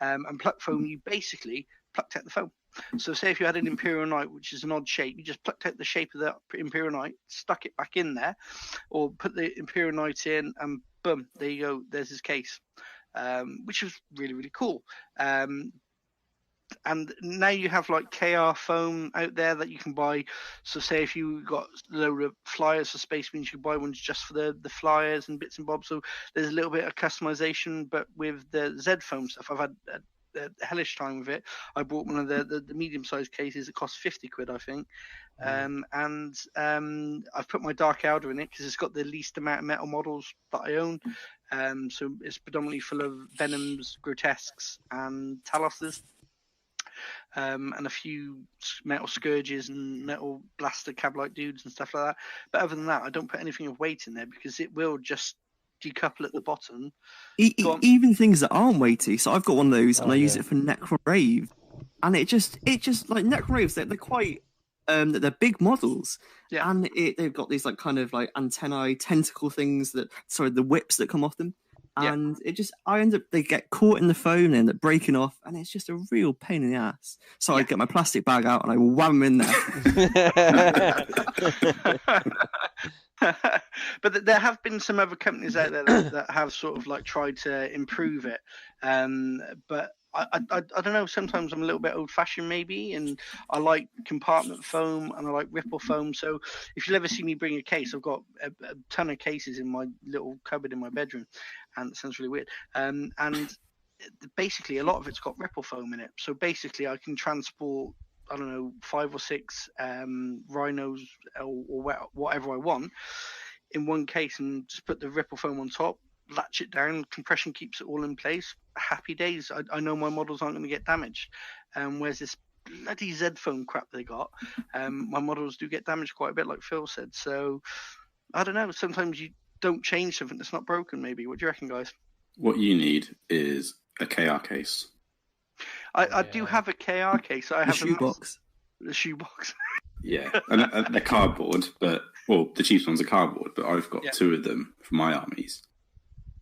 And pluck foam, you basically plucked out the foam. So say if you had an Imperial Knight, which is an odd shape, you just plucked out the shape of the Imperial Knight, stuck it back in there, or put the Imperial Knight in, and boom, there you go, there's his case, which was really, really cool. And now you have like KR foam out there that you can buy. So say if you got a load of flyers for Space Marines, you can buy ones just for the flyers and bits and bobs. So there's a little bit of customization, but with the Z foam stuff, I've had a hellish time with it. I bought one of the medium-sized cases. It cost 50 quid, I think. And I've put my Dark Elder in it because it's got the least amount of metal models that I own. So it's predominantly full of Venoms, Grotesques, and Taloses. And a few metal Scourges and metal Blaster Cablite dudes and stuff like that. But other than that, I don't put anything of weight in there because it will just decouple at the bottom. Even things that aren't weighty. So I've got one of those and I use it for Necron Rave. And it just like Necron Raves, they're quite They're big models, Yeah. and they've got these like kind of like antennae, tentacle things the whips that come off them, and they get caught in the foam and end up breaking off, and it's just a real pain in the ass. So I get my plastic bag out and I wham them in there. But there have been some other companies out there that have sort of like tried to improve it, but I don't know. Sometimes I'm a little bit old-fashioned, maybe, and I like compartment foam and I like ripple foam. So if you'll ever see me bring a case, I've got a ton of cases in my little cupboard in my bedroom, and it sounds really weird. And basically, a lot of it's got ripple foam in it. So basically, I can transport, I don't know, 5 or 6 rhinos or whatever I want in one case, and just put the ripple foam on top, latch it down, compression keeps it all in place. Happy days. I know my models aren't going to get damaged. Whereas this bloody Z foam crap they got, my models do get damaged quite a bit, like Phil said. So I don't know. Sometimes you don't change something that's not broken. Maybe. What do you reckon, guys? What you need is a KR case. I do have a KR case. I have a shoebox. Yeah, and they're cardboard, the cheapest ones are cardboard, but I've got 2 of them for my armies.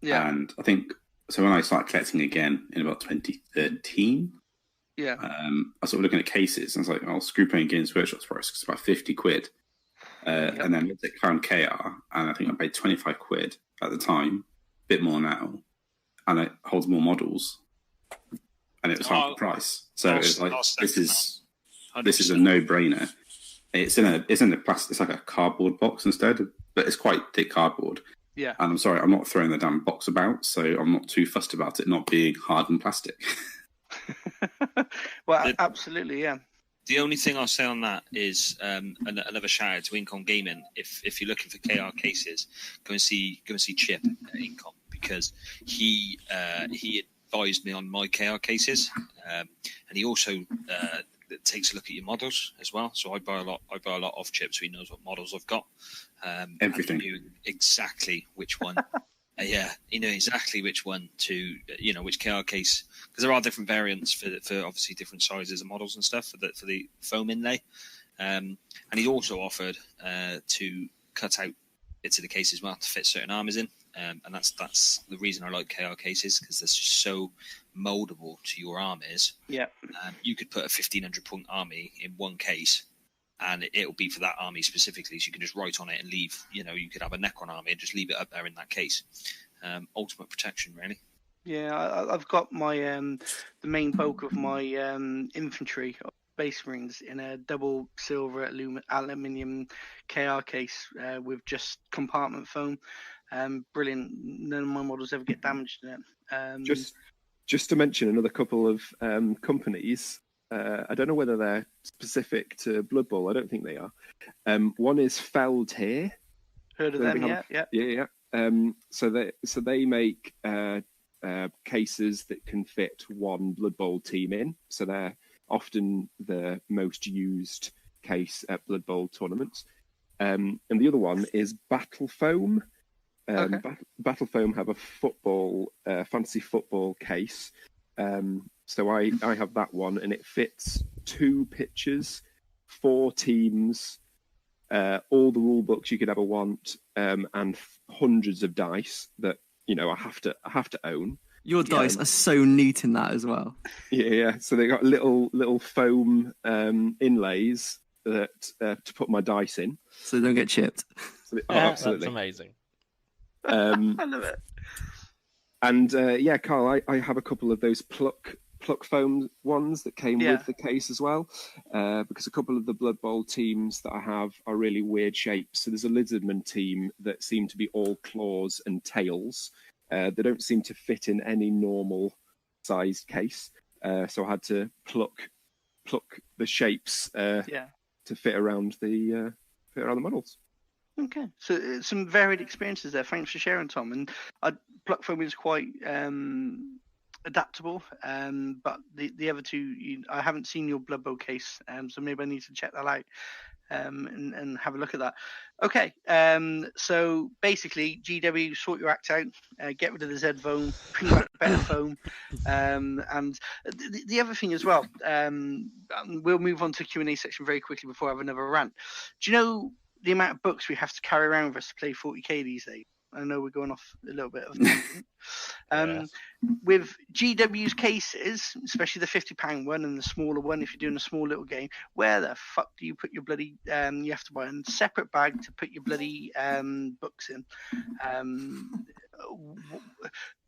Yeah. And I think, so when I started collecting again in about 2013, I was sort of looking at cases, and I was like, I'll screw paying Games Workshop's price, because it's about 50 quid. And then I found KR, and I think I paid 25 quid at the time, a bit more now, and it holds more models, and it was half the price. So it's like, this is a no-brainer. It's in a plastic. It's like a cardboard box instead, but it's quite thick cardboard. Yeah. And I'm sorry, I'm not throwing the damn box about, so I'm not too fussed about it not being hardened plastic. Well, absolutely, yeah. The only thing I'll say on that is another shout out to Incom Gaming. If you're looking for KR cases, go and see Chip at Incom, because he advised me on my KR cases, and he also takes a look at your models as well. So I buy a lot off Chip, so he knows what models I've got. Everything. And he knew exactly which one. He knew exactly which one to, which KR case, because there are different variants for obviously different sizes of models and stuff for the foam inlay. And he also offered to cut out bits of the case as well to fit certain armies in. And that's the reason I like KR cases, because they're just so moldable to your armies. Yeah. You could put a 1,500 point army in one case, and it'll be for that army specifically. So you can just write on it and leave. You could have a Necron army and just leave it up there in that case. Ultimate protection, really. Yeah, I've got my the main bulk of my infantry Space Marines in a double silver aluminium KR case with just compartment foam. Brilliant. None of my models ever get damaged in it. Just to mention another couple of companies. I don't know whether they're specific to Blood Bowl. I don't think they are. One is Feldheer. Heard of them? Yeah. So they make cases that can fit one Blood Bowl team in. So they're often the most used case at Blood Bowl tournaments. And the other one is Battle Foam. Battle Foam have a fantasy football case. So I have that one, and it fits 2 pitches, 4 teams, all the rule books you could ever want, and hundreds of dice that I have to own. Your dice are so neat in that as well. Yeah. So they got little foam inlays that to put my dice in, so they don't get chipped. Absolutely, that's amazing. I love it. And Karl, I have a couple of those pluck foam ones that came with the case as well, because a couple of the Blood Bowl teams that I have are really weird shapes. So there's a Lizardman team that seem to be all claws and tails. They don't seem to fit in any normal sized case. So I had to pluck the shapes to fit around the models. Okay, so some varied experiences there. Thanks for sharing, Tom. And pluck foam is quite adaptable, but the other two, I haven't seen your Blood Bowl case, so maybe I need to check that out. and have a look at that. Okay, so basically, GW, sort your act out, get rid of the Z foam, bring back better foam, and the other thing as well. We'll move on to Q&A section very quickly before I have another rant. Do you know the amount of books we have to carry around with us to play 40k these days? I know we're going off a little bit of tangent. With GW's cases, especially the £50 one and the smaller one, if you're doing a small little game, where the fuck do you put your bloody? You have to buy a separate bag to put your bloody books in.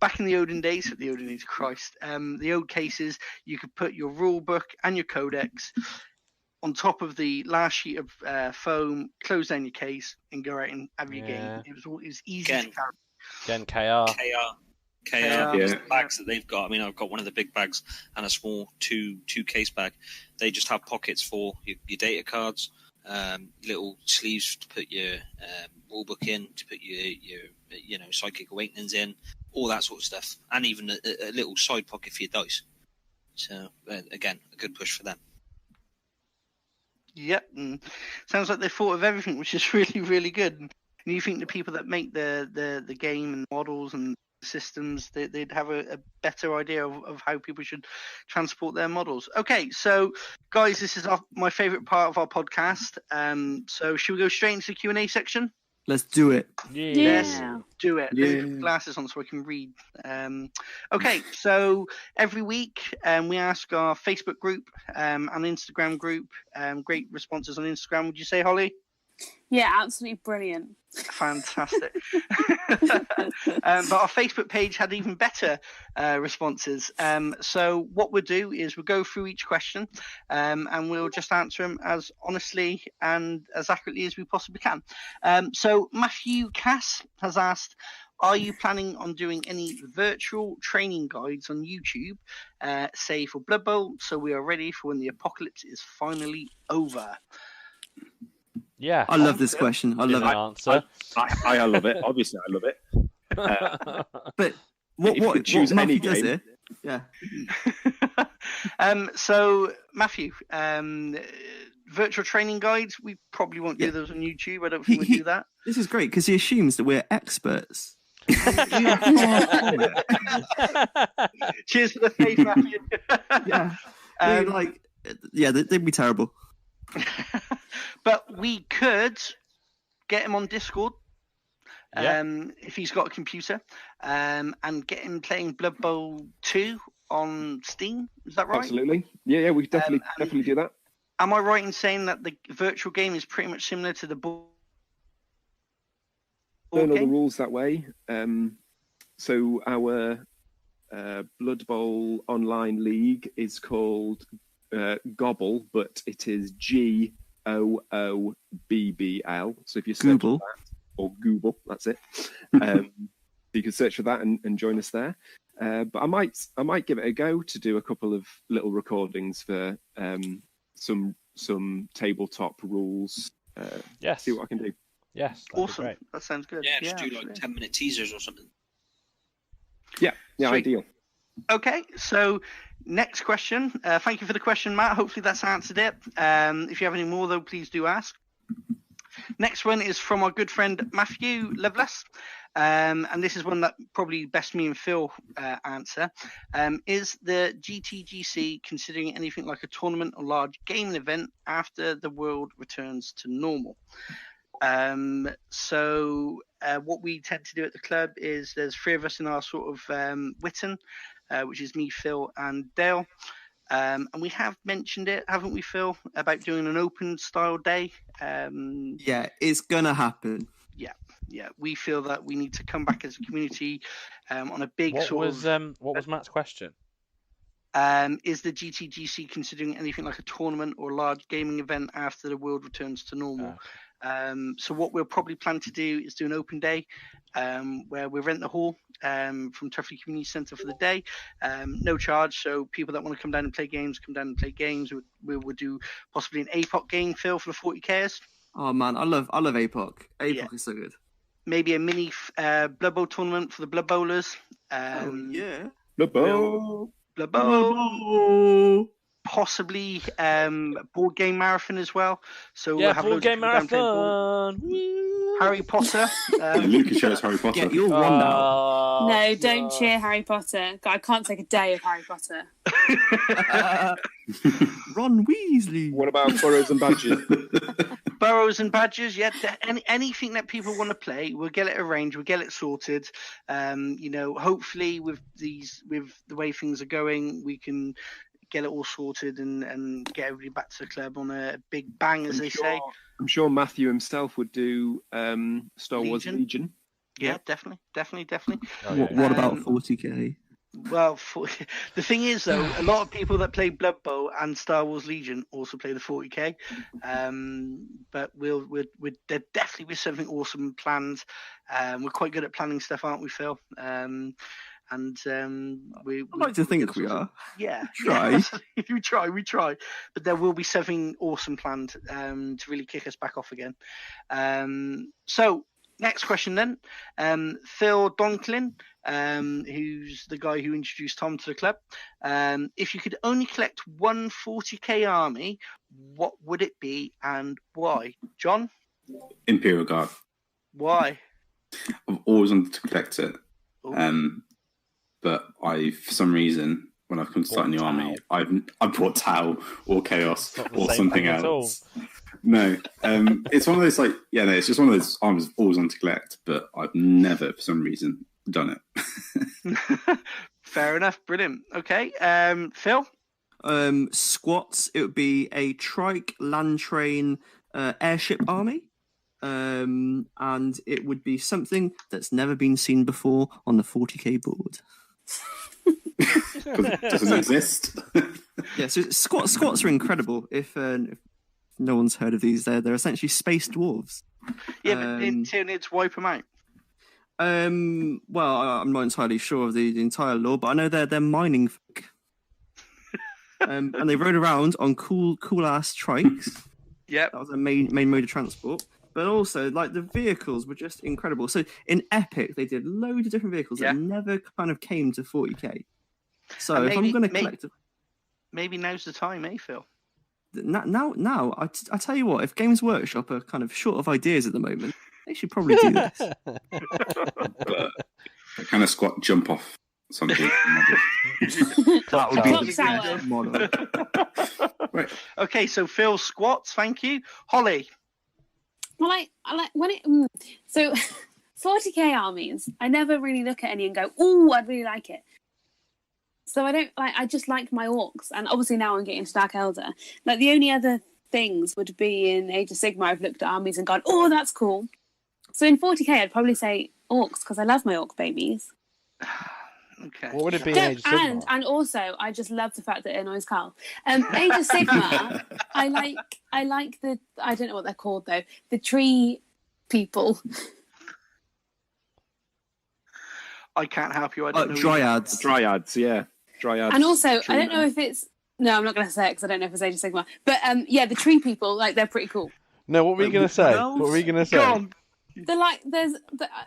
Back in the olden days, Christ, the old cases, you could put your rule book and your codex on top of the last sheet of foam, close down your case, and go out and have your game. It was easy to carry. Again, KR. The bags that they've got. I mean, I've got one of the big bags and a small two case bag. They just have pockets for your data cards, little sleeves to put your rule book in, to put your psychic awakenings in, all that sort of stuff, and even a little side pocket for your dice. So again, a good push for them. Yep, sounds like they thought of everything, which is really, really good. And you think the people that make the game and models and systems, they'd have a better idea of how people should transport their models. Okay, so guys, this is my favourite part of our podcast. So should we go straight into the Q&A section? Let's do it. Let's do it. Let me put glasses on so I can read. Okay, so every week we ask our Facebook group and Instagram group. Great responses on Instagram. Would you say, Holly? Yeah, absolutely brilliant. Fantastic. But our Facebook page had even better responses. So what we'll do is we'll go through each question and we'll just answer them as honestly and as accurately as we possibly can. So Matthew Cass has asked, are you planning on doing any virtual training guides on YouTube, say for Blood Bowl, so we are ready for when the apocalypse is finally over? Yeah, I love this question. I love it. Answer. I love it. Obviously, I love it. But what choose any does game? it? Yeah. So Matthew, virtual training guides. We probably won't do those on YouTube. I don't think we'll do that. This is great because he assumes that we're experts. Cheers for the faith, Matthew. They'd be terrible. But we could get him on Discord if he's got a computer and get him playing Blood Bowl 2 on Steam. Is that right? Absolutely. Yeah, we definitely do that. Am I right in saying that the virtual game is pretty much similar to the board game? The rules that way. So our Blood Bowl online league is called Gobble, but it is GOOBBL. So if you search for that, or Google, that's it. You can search for that and join us there. But I might give it a go to do a couple of little recordings for some tabletop rules. See what I can do. Yes, awesome. That sounds good. Yeah, just do like 10-minute teasers or something. Yeah, Sweet. Ideal. Okay, so next question. Thank you for the question, Matt. Hopefully that's answered it. If you have any more, though, please do ask. Next one is from our good friend Matthew Lovelace. And this is one that probably best me and Phil answer. Is the GTGC considering anything like a tournament or large gaming event after the world returns to normal? So what we tend to do at the club is there's 3 of us in our sort of Witten, which is me, Phil, and Dale. And we have mentioned it, haven't we, Phil, about doing an open style day? Yeah, it's gonna happen. Yeah. We feel that we need to come back as a community on a big What was Matt's question? Is the GTGC considering anything like a tournament or large gaming event after the world returns to normal? So what we'll probably plan to do is do an open day where we rent the hall from Tuffley Community Centre for the day, no charge. So people that want to come down and play games, come down and play games. We will do possibly an APOC game, Phil, for the 40Ks. Oh man, I love APOC. APOC is so good. Maybe a mini Blood Bowl tournament for the Blood Bowlers. Blood Bowl. Blood Bowl. possibly board game marathon as well. So Yeah, we'll have board loads of game people down playing board. marathon. Harry Potter. Lucas shows Harry Potter. Get your wand out. No, don't cheer Harry Potter. God, I can't take a day of Harry Potter. Ron Weasley. What about Burrows and Badgers? Burrows and Badgers, yeah. Anything that people want to play, we'll get it arranged. We'll get it sorted. Hopefully with the way things are going, we can get it all sorted and get everybody back to the club on a big bang, as they say. I'm sure Matthew himself would do Star Wars Legion. Yeah, definitely. Oh, yeah. What about 40k? Well, the thing is, though, a lot of people that play Blood Bowl and Star Wars Legion also play the 40k. But there definitely be something awesome planned. We're quite good at planning stuff, aren't we, Phil? I'd like to think we are. Yeah, Try. Yeah, we try. But there will be something awesome planned to really kick us back off again. So, next question then. Phil Donklin, who's the guy who introduced Tom to the club. If you could only collect one 40k army, what would it be and why? John? Imperial Guard. Why? I've always wanted to collect it. Ooh. But for some reason, when I've come to start a new army, I've bought Tau or Chaos or something else. No, it's one of those it's just one of those armies I've always wanted to collect, but I've never, for some reason, done it. Fair enough, brilliant. Okay, Phil? Squats, it would be a trike land train airship army. And it would be something that's never been seen before on the 40k board. Because it doesn't exist. Yeah, so squats are incredible. If no one's heard of these, they're essentially space dwarves. Yeah, but they need to wipe them out. Well, I'm not entirely sure of the entire lore, but I know they're mining folk. And they rode around on cool ass trikes. Yep. That was their main mode of transport. But also, the vehicles were just incredible. So in Epic, they did loads of different vehicles that never kind of came to 40k. So if I'm going to collect... Maybe now's the time, Phil? Now, I tell you what, if Games Workshop are kind of short of ideas at the moment, they should probably do this. That kind of squat jump off something. That would be the model. Right. Okay, so Phil squats, thank you. Holly? Well, I like when it. So, 40k armies, I never really look at any and go, "Oh, I'd really like it." So I don't like. I just like my orcs, and obviously now I'm getting to Dark Elder. Like the only other things would be in Age of Sigmar. I've looked at armies and gone, "Oh, that's cool." So in 40k, I'd probably say orcs because I love my orc babies. Okay. What would it be in Age of Sigmar? And also, I just love the fact that it annoys Karl. Age of Sigmar, I like the, I don't know what they're called though, the tree people. I can't help you. I don't know. Dryads. Dryads, yeah. Dryads. And also, I don't know if it's, no, I'm not going to say it because I don't know if it's Age of Sigmar. But yeah, the tree people, they're pretty cool. No, what were you going to say? What were you going to say? Go on. They're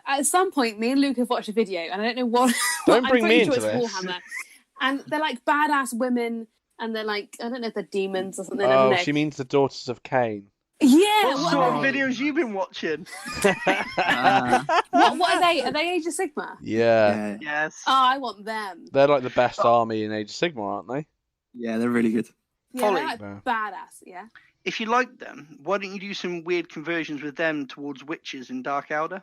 at some point, me and Luke have watched a video, and I don't know what. Don't bring I'm me pretty into sure it's this. Warhammer, and they're like badass women, and they're like, I don't know if they're demons or something. I Oh, don't know. she means the Daughters of Cain. Yeah. What sort of videos you been watching? What are they? Are they Age of Sigmar? Yeah. Yes. Oh, I want them. They're like the best army in Age of Sigmar, aren't they? Yeah, they're really good. Yeah, Holly. they're like Yeah. badass. Yeah. If you like them, why don't you do some weird conversions with them towards witches in Dark Elder?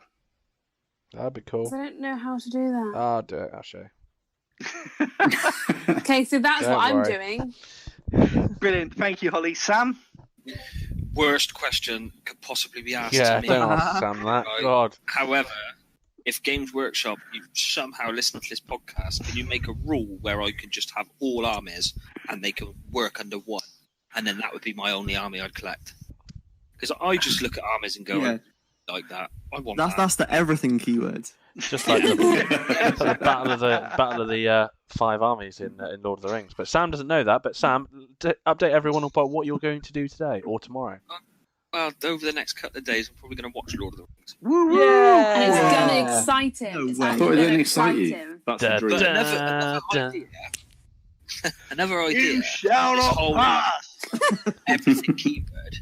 That'd be cool. 'Cause I don't know how to do that. I'll do it. I'll show you. Okay, so that's Don't what I'm worry. doing. Brilliant. Thank you, Holly. Sam? Worst question could possibly be asked Yeah, to me. don't ask Sam that. Right. God. However, if Games Workshop, you somehow listen to this podcast, can you make a rule where I can just have all armies and they can work under one? And then that would be my only army I'd collect. Because I just look at armies and go, Yeah. like that. I want That's that. that's the everything keyword. Just like the battle of the 5 armies in Lord of the Rings. But Sam doesn't know that. But Sam, update everyone about what you're going to do today or tomorrow. Well, over the next couple of days, I'm probably going to watch Lord of the Rings. Woo! And it's Yeah. gonna excite him. No It's way. actually I thought it gonna didn't excite you. him. That's Da, the dream. da. Another idea Another idea. You shall This not whole pass. everything keyword.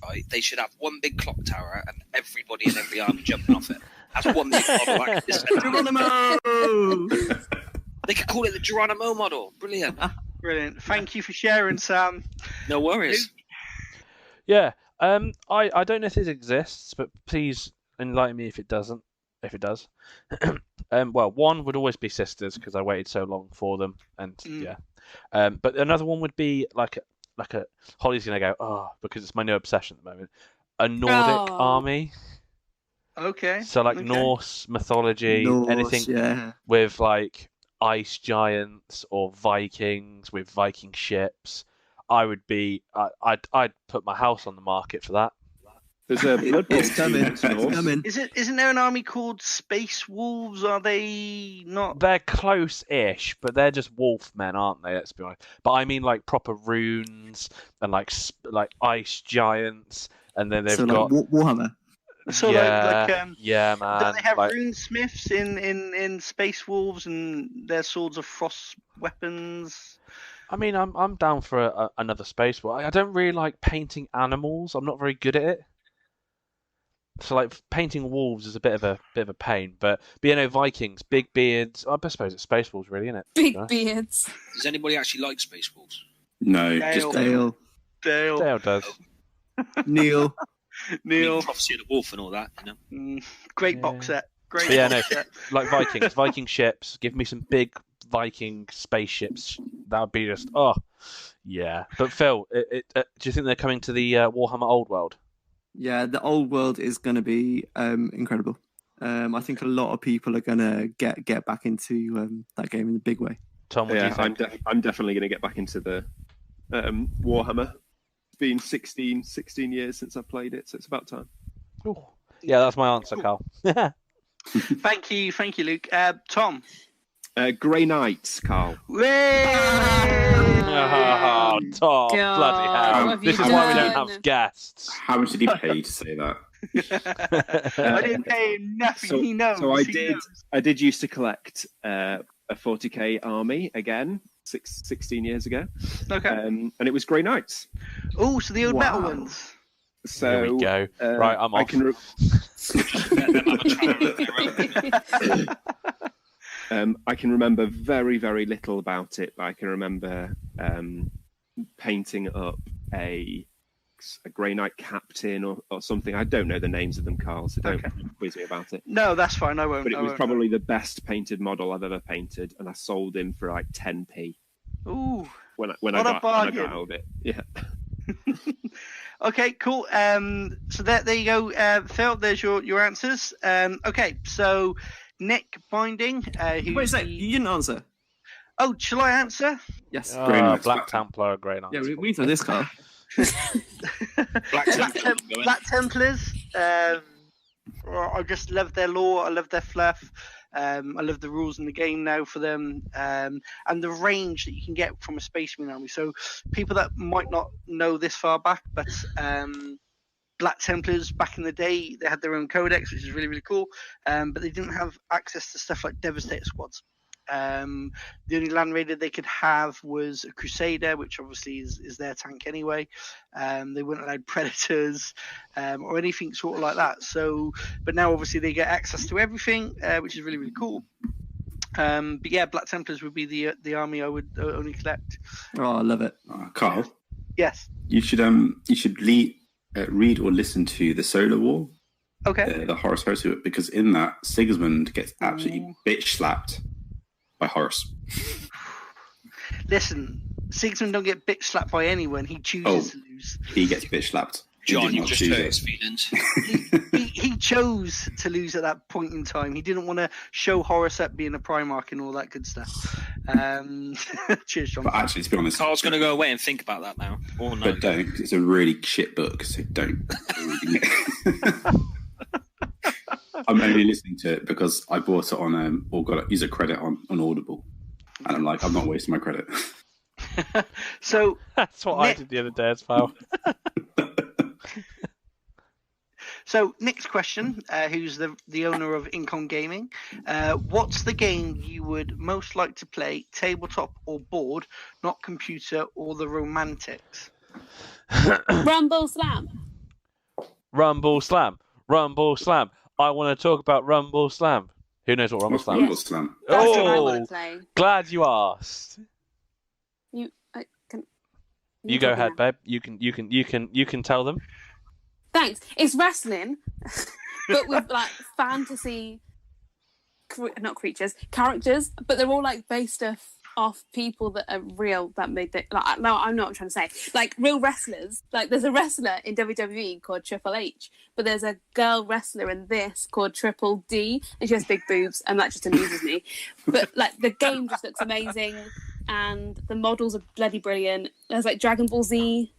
Right? They should have one big clock tower and everybody in every army jumping off it. That's one big model. Like this. Geronimo! They could call it the Geronimo model. Brilliant. Brilliant. Thank you for sharing, Sam. No worries. Yeah. I don't know if this exists, but please enlighten me if it doesn't. If it does. Well, one would always be sisters because I waited so long for them, and yeah. But another one would be like a Holly's gonna go because it's my new obsession at the moment. A Nordic army. Okay. So like Norse mythology, anything with like ice giants or Vikings with Viking ships. I would be. I'd put my house on the market for that. There's a Bloodbowl. It's coming. Isn't there an army called Space Wolves? Are they not? They're close-ish, but they're just wolf men, aren't they? Let's be honest. But I mean, like proper runes and like ice giants, and then they've got Warhammer. So yeah, man. Do they have like, rune smiths in Space Wolves and their swords of frost weapons? I mean, I'm down for another space war. I don't really like painting animals. I'm not very good at it. So like painting wolves is a bit of a pain, but you know, Vikings, big beards. I suppose it's Space Wolves, really, isn't it? Big beards. Does anybody actually like Space Wolves? No, Dale. just Dale. Dale does. Neil. I mean, Prophecy of the Wolf and all that, you know. Great box set. Great. But yeah, box no, set. like Vikings, Viking ships. Give me some big Viking spaceships. That would be just yeah. But Phil, do you think they're coming to the Warhammer Old World? Yeah, the Old World is going to be incredible. I think a lot of people are going to get back into that game in a big way. Tom, what do you think? I'm definitely going to get back into the Warhammer. It's been 16 years since I've played it, so it's about time. Ooh. Yeah, that's my answer, Karl. Thank you, Luke. Tom. Grey Knights, Karl. Oh, Tom, God, bloody hell. what have This you is why we don't done? have guests. how much did he pay to say that? I didn't pay him nothing. He knows. So he knows. I did used to collect a 40k army again 16 years ago. Okay. And it was Grey Knights. Oh, so the old metal Wow. ones. So Here we go. Right, I'm off. I can remember very, very little about it, but I can remember painting up a Grey Knight captain or something. I don't know the names of them, Karl, so don't quiz me about it. No, that's fine. I won't. But it I was won't. probably the best painted model I've ever painted, and I sold him for like 10p Ooh. when I What a got bargain. out of it. Yeah. Okay, cool. So there you go, Phil. There's your answers. Okay, so Nick Binding. Who's Wait a sec, you didn't answer. Oh, shall I answer? Yes. Grey Knights, Black Templar, Grey Knights. Yeah, we know this, Karl. Black Templars. Black Templars. I just love their lore. I love their fluff. I love the rules in the game now for them, and the range that you can get from a Space Marine army. So people that might not know this far back, but Black Templars back in the day, they had their own codex, which is really, really cool, but they didn't have access to stuff like Devastator squads. The only land raider they could have was a Crusader, which obviously is their tank anyway. They weren't allowed Predators or anything sort of like that. So, but now obviously they get access to everything, which is really, really cool. But yeah, Black Templars would be the army I would only collect. Oh, I love it. Karl, Yes. you should read or listen to the Solar War, Okay. the Horus Heresy, because in that Sigismund gets absolutely bitch slapped by Horus. Listen, Sigismund don't get bitch slapped by anyone. He chooses to lose. He gets bitch slapped. John, you just hurt his feelings. He chose to lose at that point in time. He didn't want to show Horus up being a Primarch and all that good stuff. Cheers, John. But actually, to be honest, Carl's going to go away and think about that now. Or no. but don't. 'Cause it's a really shit book, so don't. I'm only listening to it because I bought it on or got a user credit on Audible, and I'm like, I'm not wasting my credit. So That's what I did the other day as well. So next question, who's the owner of Incon Gaming? What's the game you would most like to play, tabletop or board, not computer or the romantics? Rumble Slam. Rumble Slam. Rumble Slam. I want to talk about Rumble Slam. Who knows what Rumble What's Slam Rumble is? Slam? That's what I Oh, want to play. glad you asked. You You go talk ahead, now. babe. You can tell them. Thanks. It's wrestling, but with like fantasy, not creatures, characters, but they're all like based off people that are real that made it. Like, no, I'm not trying to say like real wrestlers. Like there's a wrestler in WWE called Triple H, but there's a girl wrestler in this called Triple D, and she has big boobs, and that just amuses me. But like the game just looks amazing, and the models are bloody brilliant. There's like Dragon Ball Z.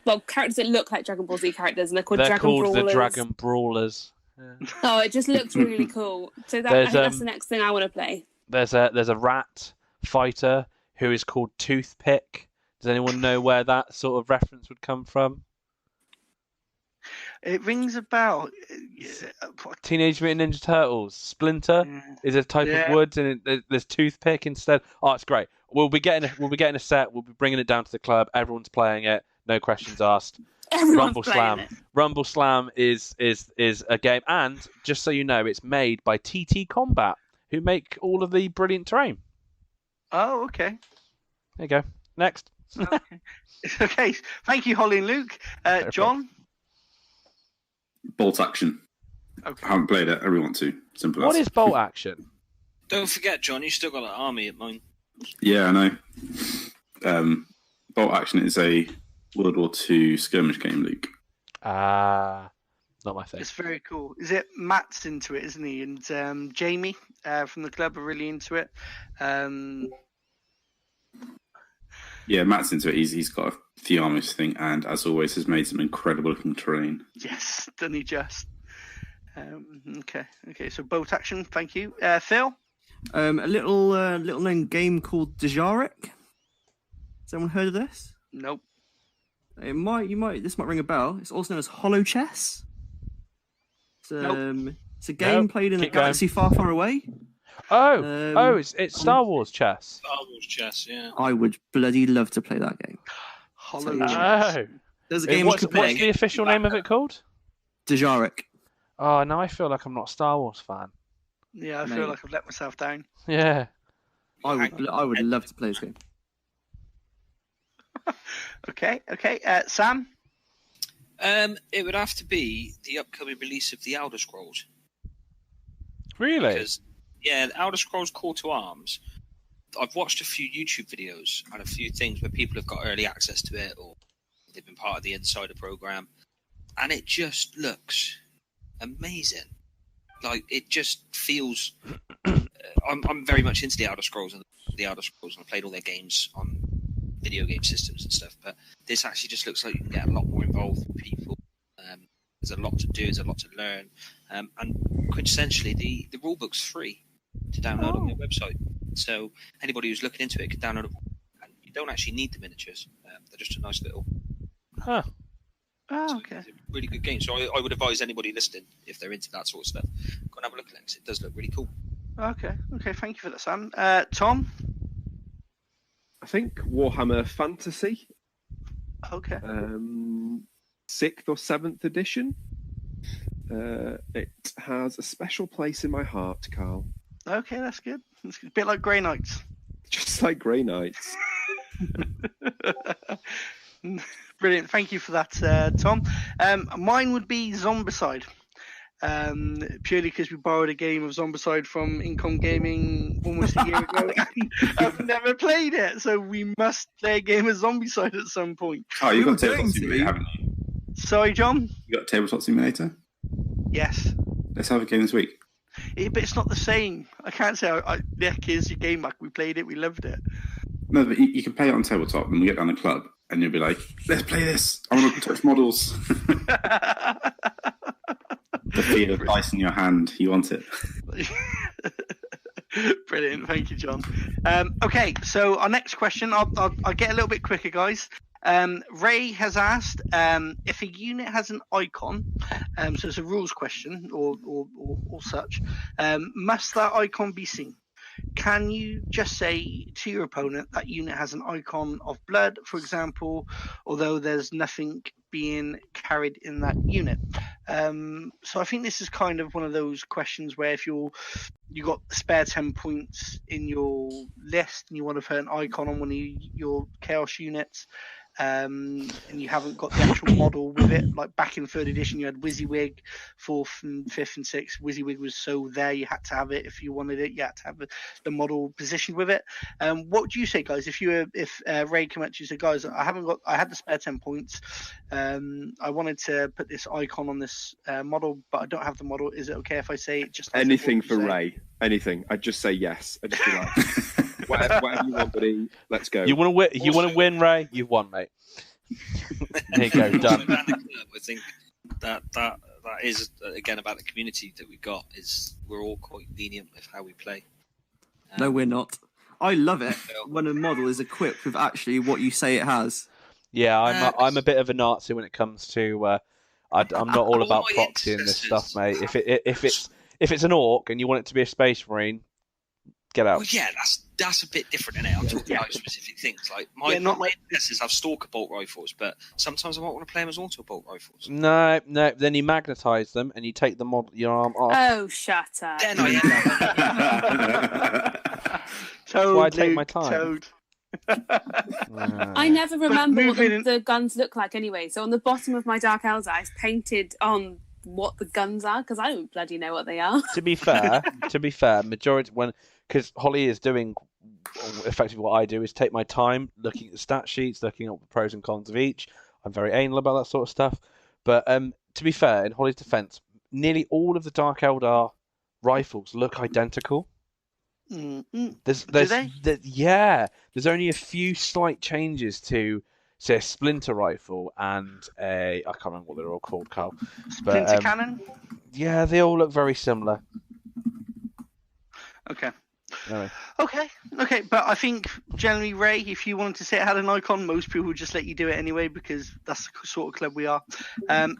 Well, characters that look like Dragon Ball Z characters, and they're called Dragon Brawlers. the Dragon Brawlers. Yeah. Oh, it just looks really cool. So I think that's the next thing I want to play. There's a rat fighter who is called Toothpick. Does anyone know where that sort of reference would come from? It rings a bell. Teenage Mutant Ninja Turtles. Splinter is a type of wood, and there's Toothpick instead. Oh, it's great. We'll be getting a set. We'll be bringing it down to the club. Everyone's playing it. No questions asked. Rumble Slam. Rumble Slam is a game, and just so you know, it's made by TT Combat, who make all of the brilliant terrain. Oh, okay. There you go. Next. Okay. Thank you, Holly and Luke. John? Bolt Action. Okay. I haven't played it. I really want to. Simple What as. is Bolt Action? Don't forget, John, you still got an army at mine. Yeah, I know. Bolt Action is a World War II skirmish game, Luke. Not my thing. It's very cool. Is it Matt's into it, isn't he? And Jamie from the club are really into it. Yeah, Matt's into it. He's got a Theamis thing, and as always, has made some incredible looking terrain. Yes, done he just? Okay. So Bolt Action, thank you. Phil? A little known game called Dejarik. Has anyone heard of this? Nope. This might ring a bell. It's also known as Hollow Chess. It's a game played in a galaxy far, far away. It's Star Wars chess. Star Wars chess, yeah. I would bloody love to play that game. Hollow Chess. There's a game What's the official name of it called? Dejarik. Oh, now I feel like I'm not a Star Wars fan. Yeah, I feel like I've let myself down. Yeah. I would love to play this game. Okay. Sam? It would have to be the upcoming release of the Elder Scrolls. Really? Because, the Elder Scrolls Call to Arms, I've watched a few YouTube videos and a few things where people have got early access to it or they've been part of the Insider program, and it just looks amazing. Like, it just feels... I'm very much into the Elder Scrolls and I played all their games on video game systems and stuff, but this actually just looks like you can get a lot more involved with people. There's a lot to do, there's a lot to learn, and quintessentially the rulebook's free to download on their website, so anybody who's looking into it can download it, and you don't actually need the miniatures. They're just a nice little okay. It's a really good game, so I would advise anybody listening, if they're into that sort of stuff, go and have a look at it, because it does look really cool. Okay, thank you for that, Sam. Tom? I think Warhammer Fantasy. Okay. 6th or 7th edition. It has a special place in my heart, Karl. Okay, that's good. It's a bit like Grey Knights. Just like Grey Knights. Brilliant. Thank you for that, Tom. Mine would be Zombicide. Purely because we borrowed a game of Zombicide from Incom Gaming almost a year ago. I've never played it, so we must play a game of Zombicide at some point. Oh, you've got Tabletop Simulator, haven't you? Sorry, John? You got Tabletop Simulator? Yes. Let's have a game this week. But it's not the same. I can't say, Nick, here's your game back. We played it, we loved it. No, but you can play it on Tabletop, and we get down the club, and you'll be like, let's play this. I want to touch models. The feel of ice in your hand. You want it. Brilliant. Thank you, John. Okay, so our next question, I'll get a little bit quicker, guys. Ray has asked if a unit has an icon, so it's a rules question or such. Must that icon be seen? Can you just say to your opponent that unit has an icon of blood, for example, although there's nothing being carried in that unit? So I think this is kind of one of those questions where if you got spare 10 points in your list and you want to put an icon on one of your chaos units, and you haven't got the actual model with it, like back in 3rd edition you had WYSIWYG, 4th and 5th and 6th. WYSIWYG was so there, you had to have it. If you wanted it, you had to have the model positioned with it. What would you say, guys, if Ray came up to you and said, guys, I had the spare 10 points, I wanted to put this icon on this model, but I don't have the model. Is it okay if I say it just anything for Ray? Anything. I'd just say yes. I'd just be like, whatever you want, buddy. Let's go. You want to win? You want to win, Ray? You've won, mate. There you go. Done. I think that is again about the community that we got. Is we're all quite lenient with how we play. No, we're not. I love it when a model is equipped with actually what you say it has. Yeah, I'm a bit of a Nazi when it comes to. I'm not all about proxying this stuff, mate. If it's an orc and you want it to be a space marine, get out. Well, yeah, that's a bit different, isn't it? I'm talking about specific things. Like my interests have stalker bolt rifles, but sometimes I might want to play them as auto bolt rifles. No. Then you magnetize them and you take your arm off. Oh, shut up. Then I So I take my time. I never remember what the guns look like anyway. So on the bottom of my Dark Elves, I painted on what the guns are because I don't bloody know what they are. To be fair, majority because Holly is doing effectively what I do is take my time looking at the stat sheets, looking at the pros and cons of each. I'm very anal about that sort of stuff. But to be fair, in Holly's defence, nearly all of the Dark Eldar rifles look identical. Mm-hmm. There's only a few slight changes to, say, a splinter rifle and I can't remember what they're all called, Karl. Splinter cannon? Yeah, they all look very similar. Okay. Anyway. Okay, but I think generally, Ray, if you wanted to say it had an icon, most people would just let you do it anyway because that's the sort of club we are.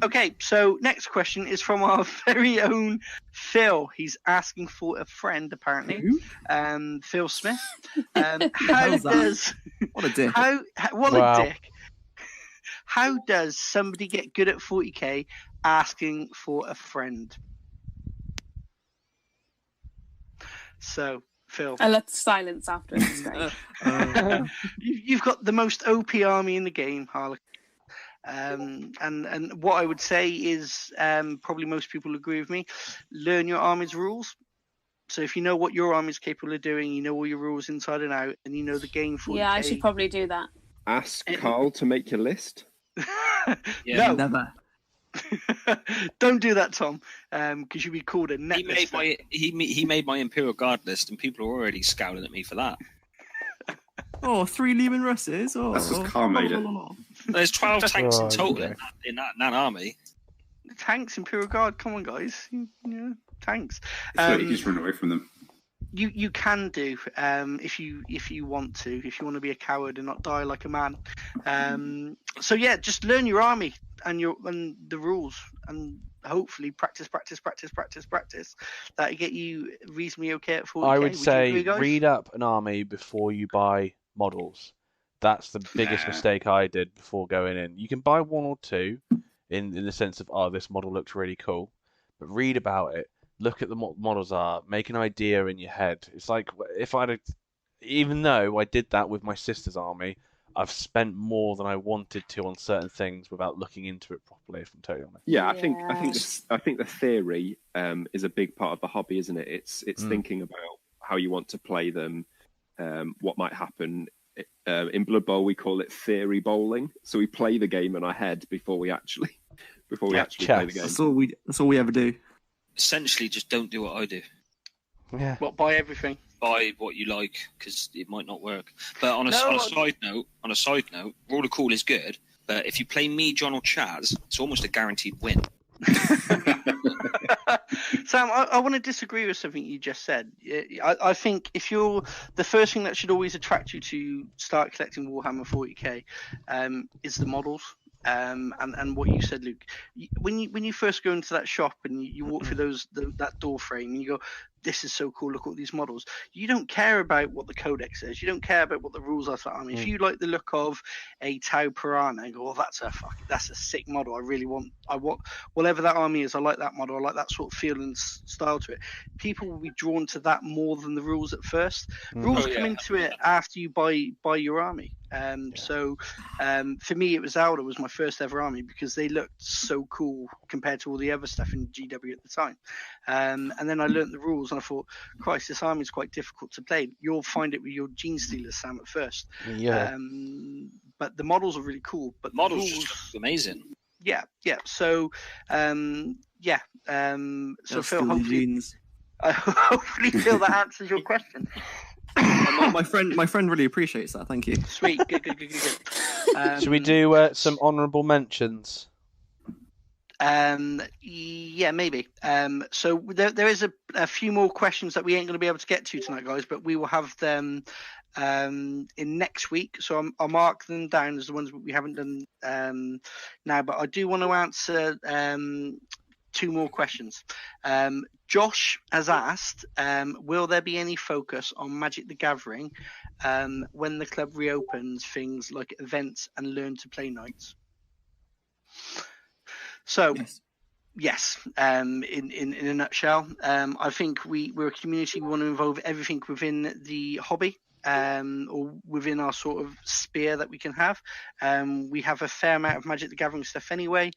Okay, so next question is from our very own Phil. He's asking for a friend, apparently. Phil Smith. How does... What a dick. A dick. How does somebody get good at 40k asking for a friend? So... Phil. I love the silence after it. You've got the most OP army in the game, Harlequin. And what I would say is probably most people agree with me. Learn your army's rules. So if you know what your army is capable of doing, you know all your rules inside and out, and you know the game 40k. Yeah, I should probably do that. Ask Karl to make your list. No. Never. Don't do that, Tom, because you'll be called a net. He made my Imperial Guard list, and people are already scowling at me for that. 3 Lehman Russes. That's just Karl made it. There's 12 tanks in total in that army. Tanks, Imperial Guard. Come on, guys. Yeah, tanks. So you just run away from them. You can do if you want to, if you want to be a coward and not die like a man. So yeah, just learn your army and the rules, and hopefully practice. That'll get you reasonably okay at 40k. I would say read up an army before you buy models. That's the biggest mistake I did before going in. You can buy one or two in the sense of this model looks really cool, but read about it. Look at the models are, make an idea in your head. It's like if even though I did that with my sister's army, I've spent more than I wanted to on certain things without looking into it properly. If I'm totally honest. Yeah, I think the theory is a big part of the hobby, isn't it? It's thinking about how you want to play them, what might happen. In Blood Bowl, we call it theory bowling. So we play the game in our head before we actually play the game. That's all we ever do. Essentially, just don't do what I do. Yeah. What, buy everything? Buy what you like, because it might not work. But on a side note, Roller Cool is good. But if you play me, John, or Chaz, it's almost a guaranteed win. Sam, I want to disagree with something you just said. I think if you're the first thing that should always attract you to start collecting Warhammer 40k is the models. And what you said, Luke, when you first go into that shop and you walk through that door frame and you go, this is so cool, look at all these models. You don't care about what the codex says. You don't care about what the rules are for that army. If you like the look of a Tau Piranha and go, that's a sick model. I want whatever that army is. I like that model. I like that sort of feel and style to it. People will be drawn to that more than the rules at first. Rules come into it after you buy your army. So for me, it was Alda was my first ever army because they looked so cool compared to all the other stuff in GW at the time. And then I learnt the rules and I thought, Christ, this army is quite difficult to play. You'll find it with your Gene Stealers, Sam, at first. Yeah. But the models are really cool. But models just amazing. Yeah. So so Phil, hopefully Phil, that answers your question. my friend really appreciates that. Thank you. Sweet, good. Should we do some honourable mentions? Yeah, maybe. So there is a few more questions that we ain't going to be able to get to tonight, guys, but we will have them in next week. So I'll mark them down as the ones we haven't done now. But I do want to answer two more questions. Josh has asked, will there be any focus on Magic the Gathering when the club reopens, things like events and learn to play nights? So, yes, in a nutshell, I think we're a community. We want to involve everything within the hobby. Or within our sort of sphere that we can have. We have a fair amount of Magic the Gathering stuff anyway,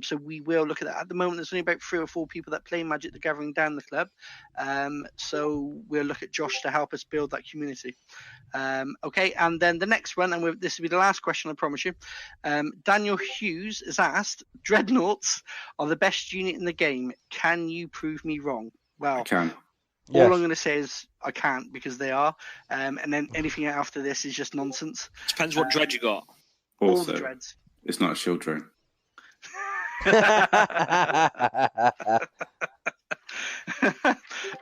so we will look at that. At the moment, there's only about 3 or 4 people that play Magic the Gathering down the club, so we'll look at Josh to help us build that community. Okay, and then the next one, and this will be the last question, I promise you. Daniel Hughes has asked, Dreadnoughts are the best unit in the game. Can you prove me wrong? Well, I can. All I'm going to say is I can't, because they are. And then anything after this is just nonsense. Depends what dread you got. Also, Also, all the dreads. It's not a shield drone.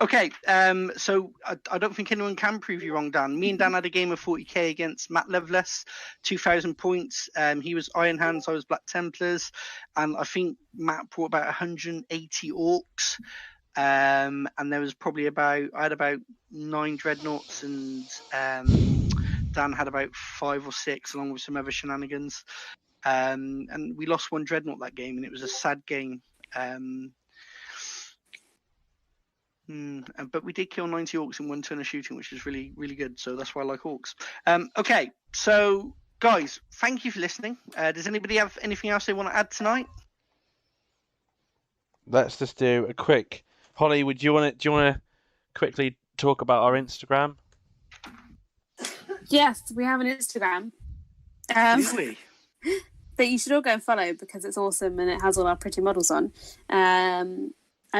Okay, so I don't think anyone can prove you wrong, Dan. Me and Dan had a game of 40k against Matt Loveless, 2,000 points. He was Iron Hands, I was Black Templars, and I think Matt brought about 180 orcs. And there was probably I had about 9 dreadnoughts, and Dan had about 5 or 6, along with some other shenanigans. And we lost 1 dreadnought that game, and it was a sad game. But we did kill 90 orcs in 1 turn of shooting, which is really, really good. So that's why I like orcs. Okay, so guys, thank you for listening. Does anybody have anything else they want to add tonight? Let's just do a quick. Holly, do you want to quickly talk about our Instagram? Yes, we have an Instagram. Do we? That you should all go and follow because it's awesome and it has all our pretty models on. I'm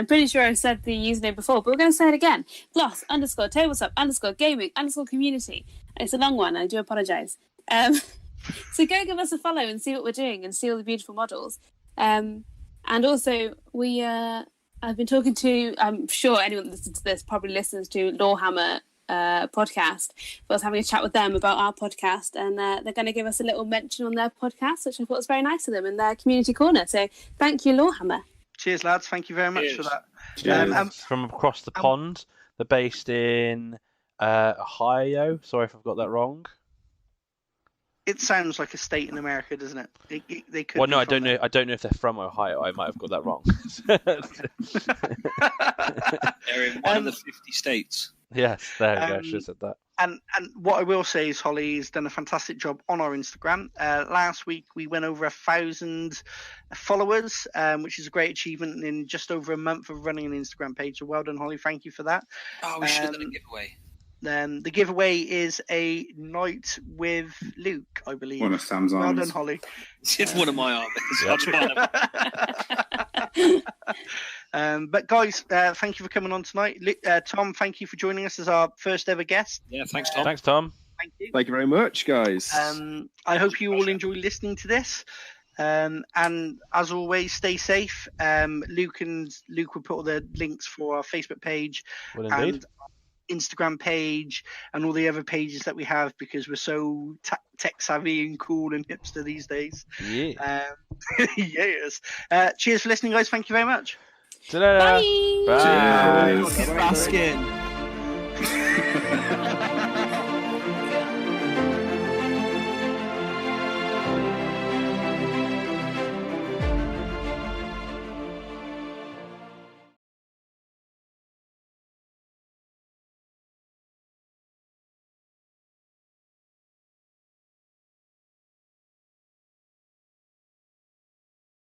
pretty sure I've said the username before, but we're going to say it again. +_tabletop_gaming_community. It's a long one. I do apologise. So go give us a follow and see what we're doing and see all the beautiful models. And also, I've been talking to, I'm sure anyone that listens to this probably listens to Lawhammer podcast. But I was having a chat with them about our podcast, and they're going to give us a little mention on their podcast, which I thought was very nice of them in their community corner. So thank you, Lawhammer. Cheers, lads. Thank you very much for that. From across the pond. They're based in Ohio. Sorry if I've got that wrong. It sounds like a state in America, doesn't it? They could. Well, no, I don't know. I don't know if they're from Ohio. I might have got that wrong. They're in one of the 50 states. Yes, there we go. I should have said that. And what I will say is Holly's done a fantastic job on our Instagram. Last week we went over 1,000 followers, which is a great achievement in just over a month of running an Instagram page. So well done, Holly. Thank you for that. Oh, we should have done a giveaway. The giveaway is a night with Luke, I believe. One of Sam's well armies. done, Holly. It's one of my armies. But guys, thank you for coming on tonight. Tom, thank you for joining us as our first ever guest. Yeah, thanks, Tom. Thanks, Tom. Thank you. Thank you very much, guys. I hope you all enjoy listening to this. And as always, stay safe. Luke will put all the links for our Facebook page and Instagram page and all the other pages that we have, because we're so tech savvy and cool and hipster these days. Yeah. Yes. Cheers for listening, guys. Thank you very much. Bye. Bye. Basket.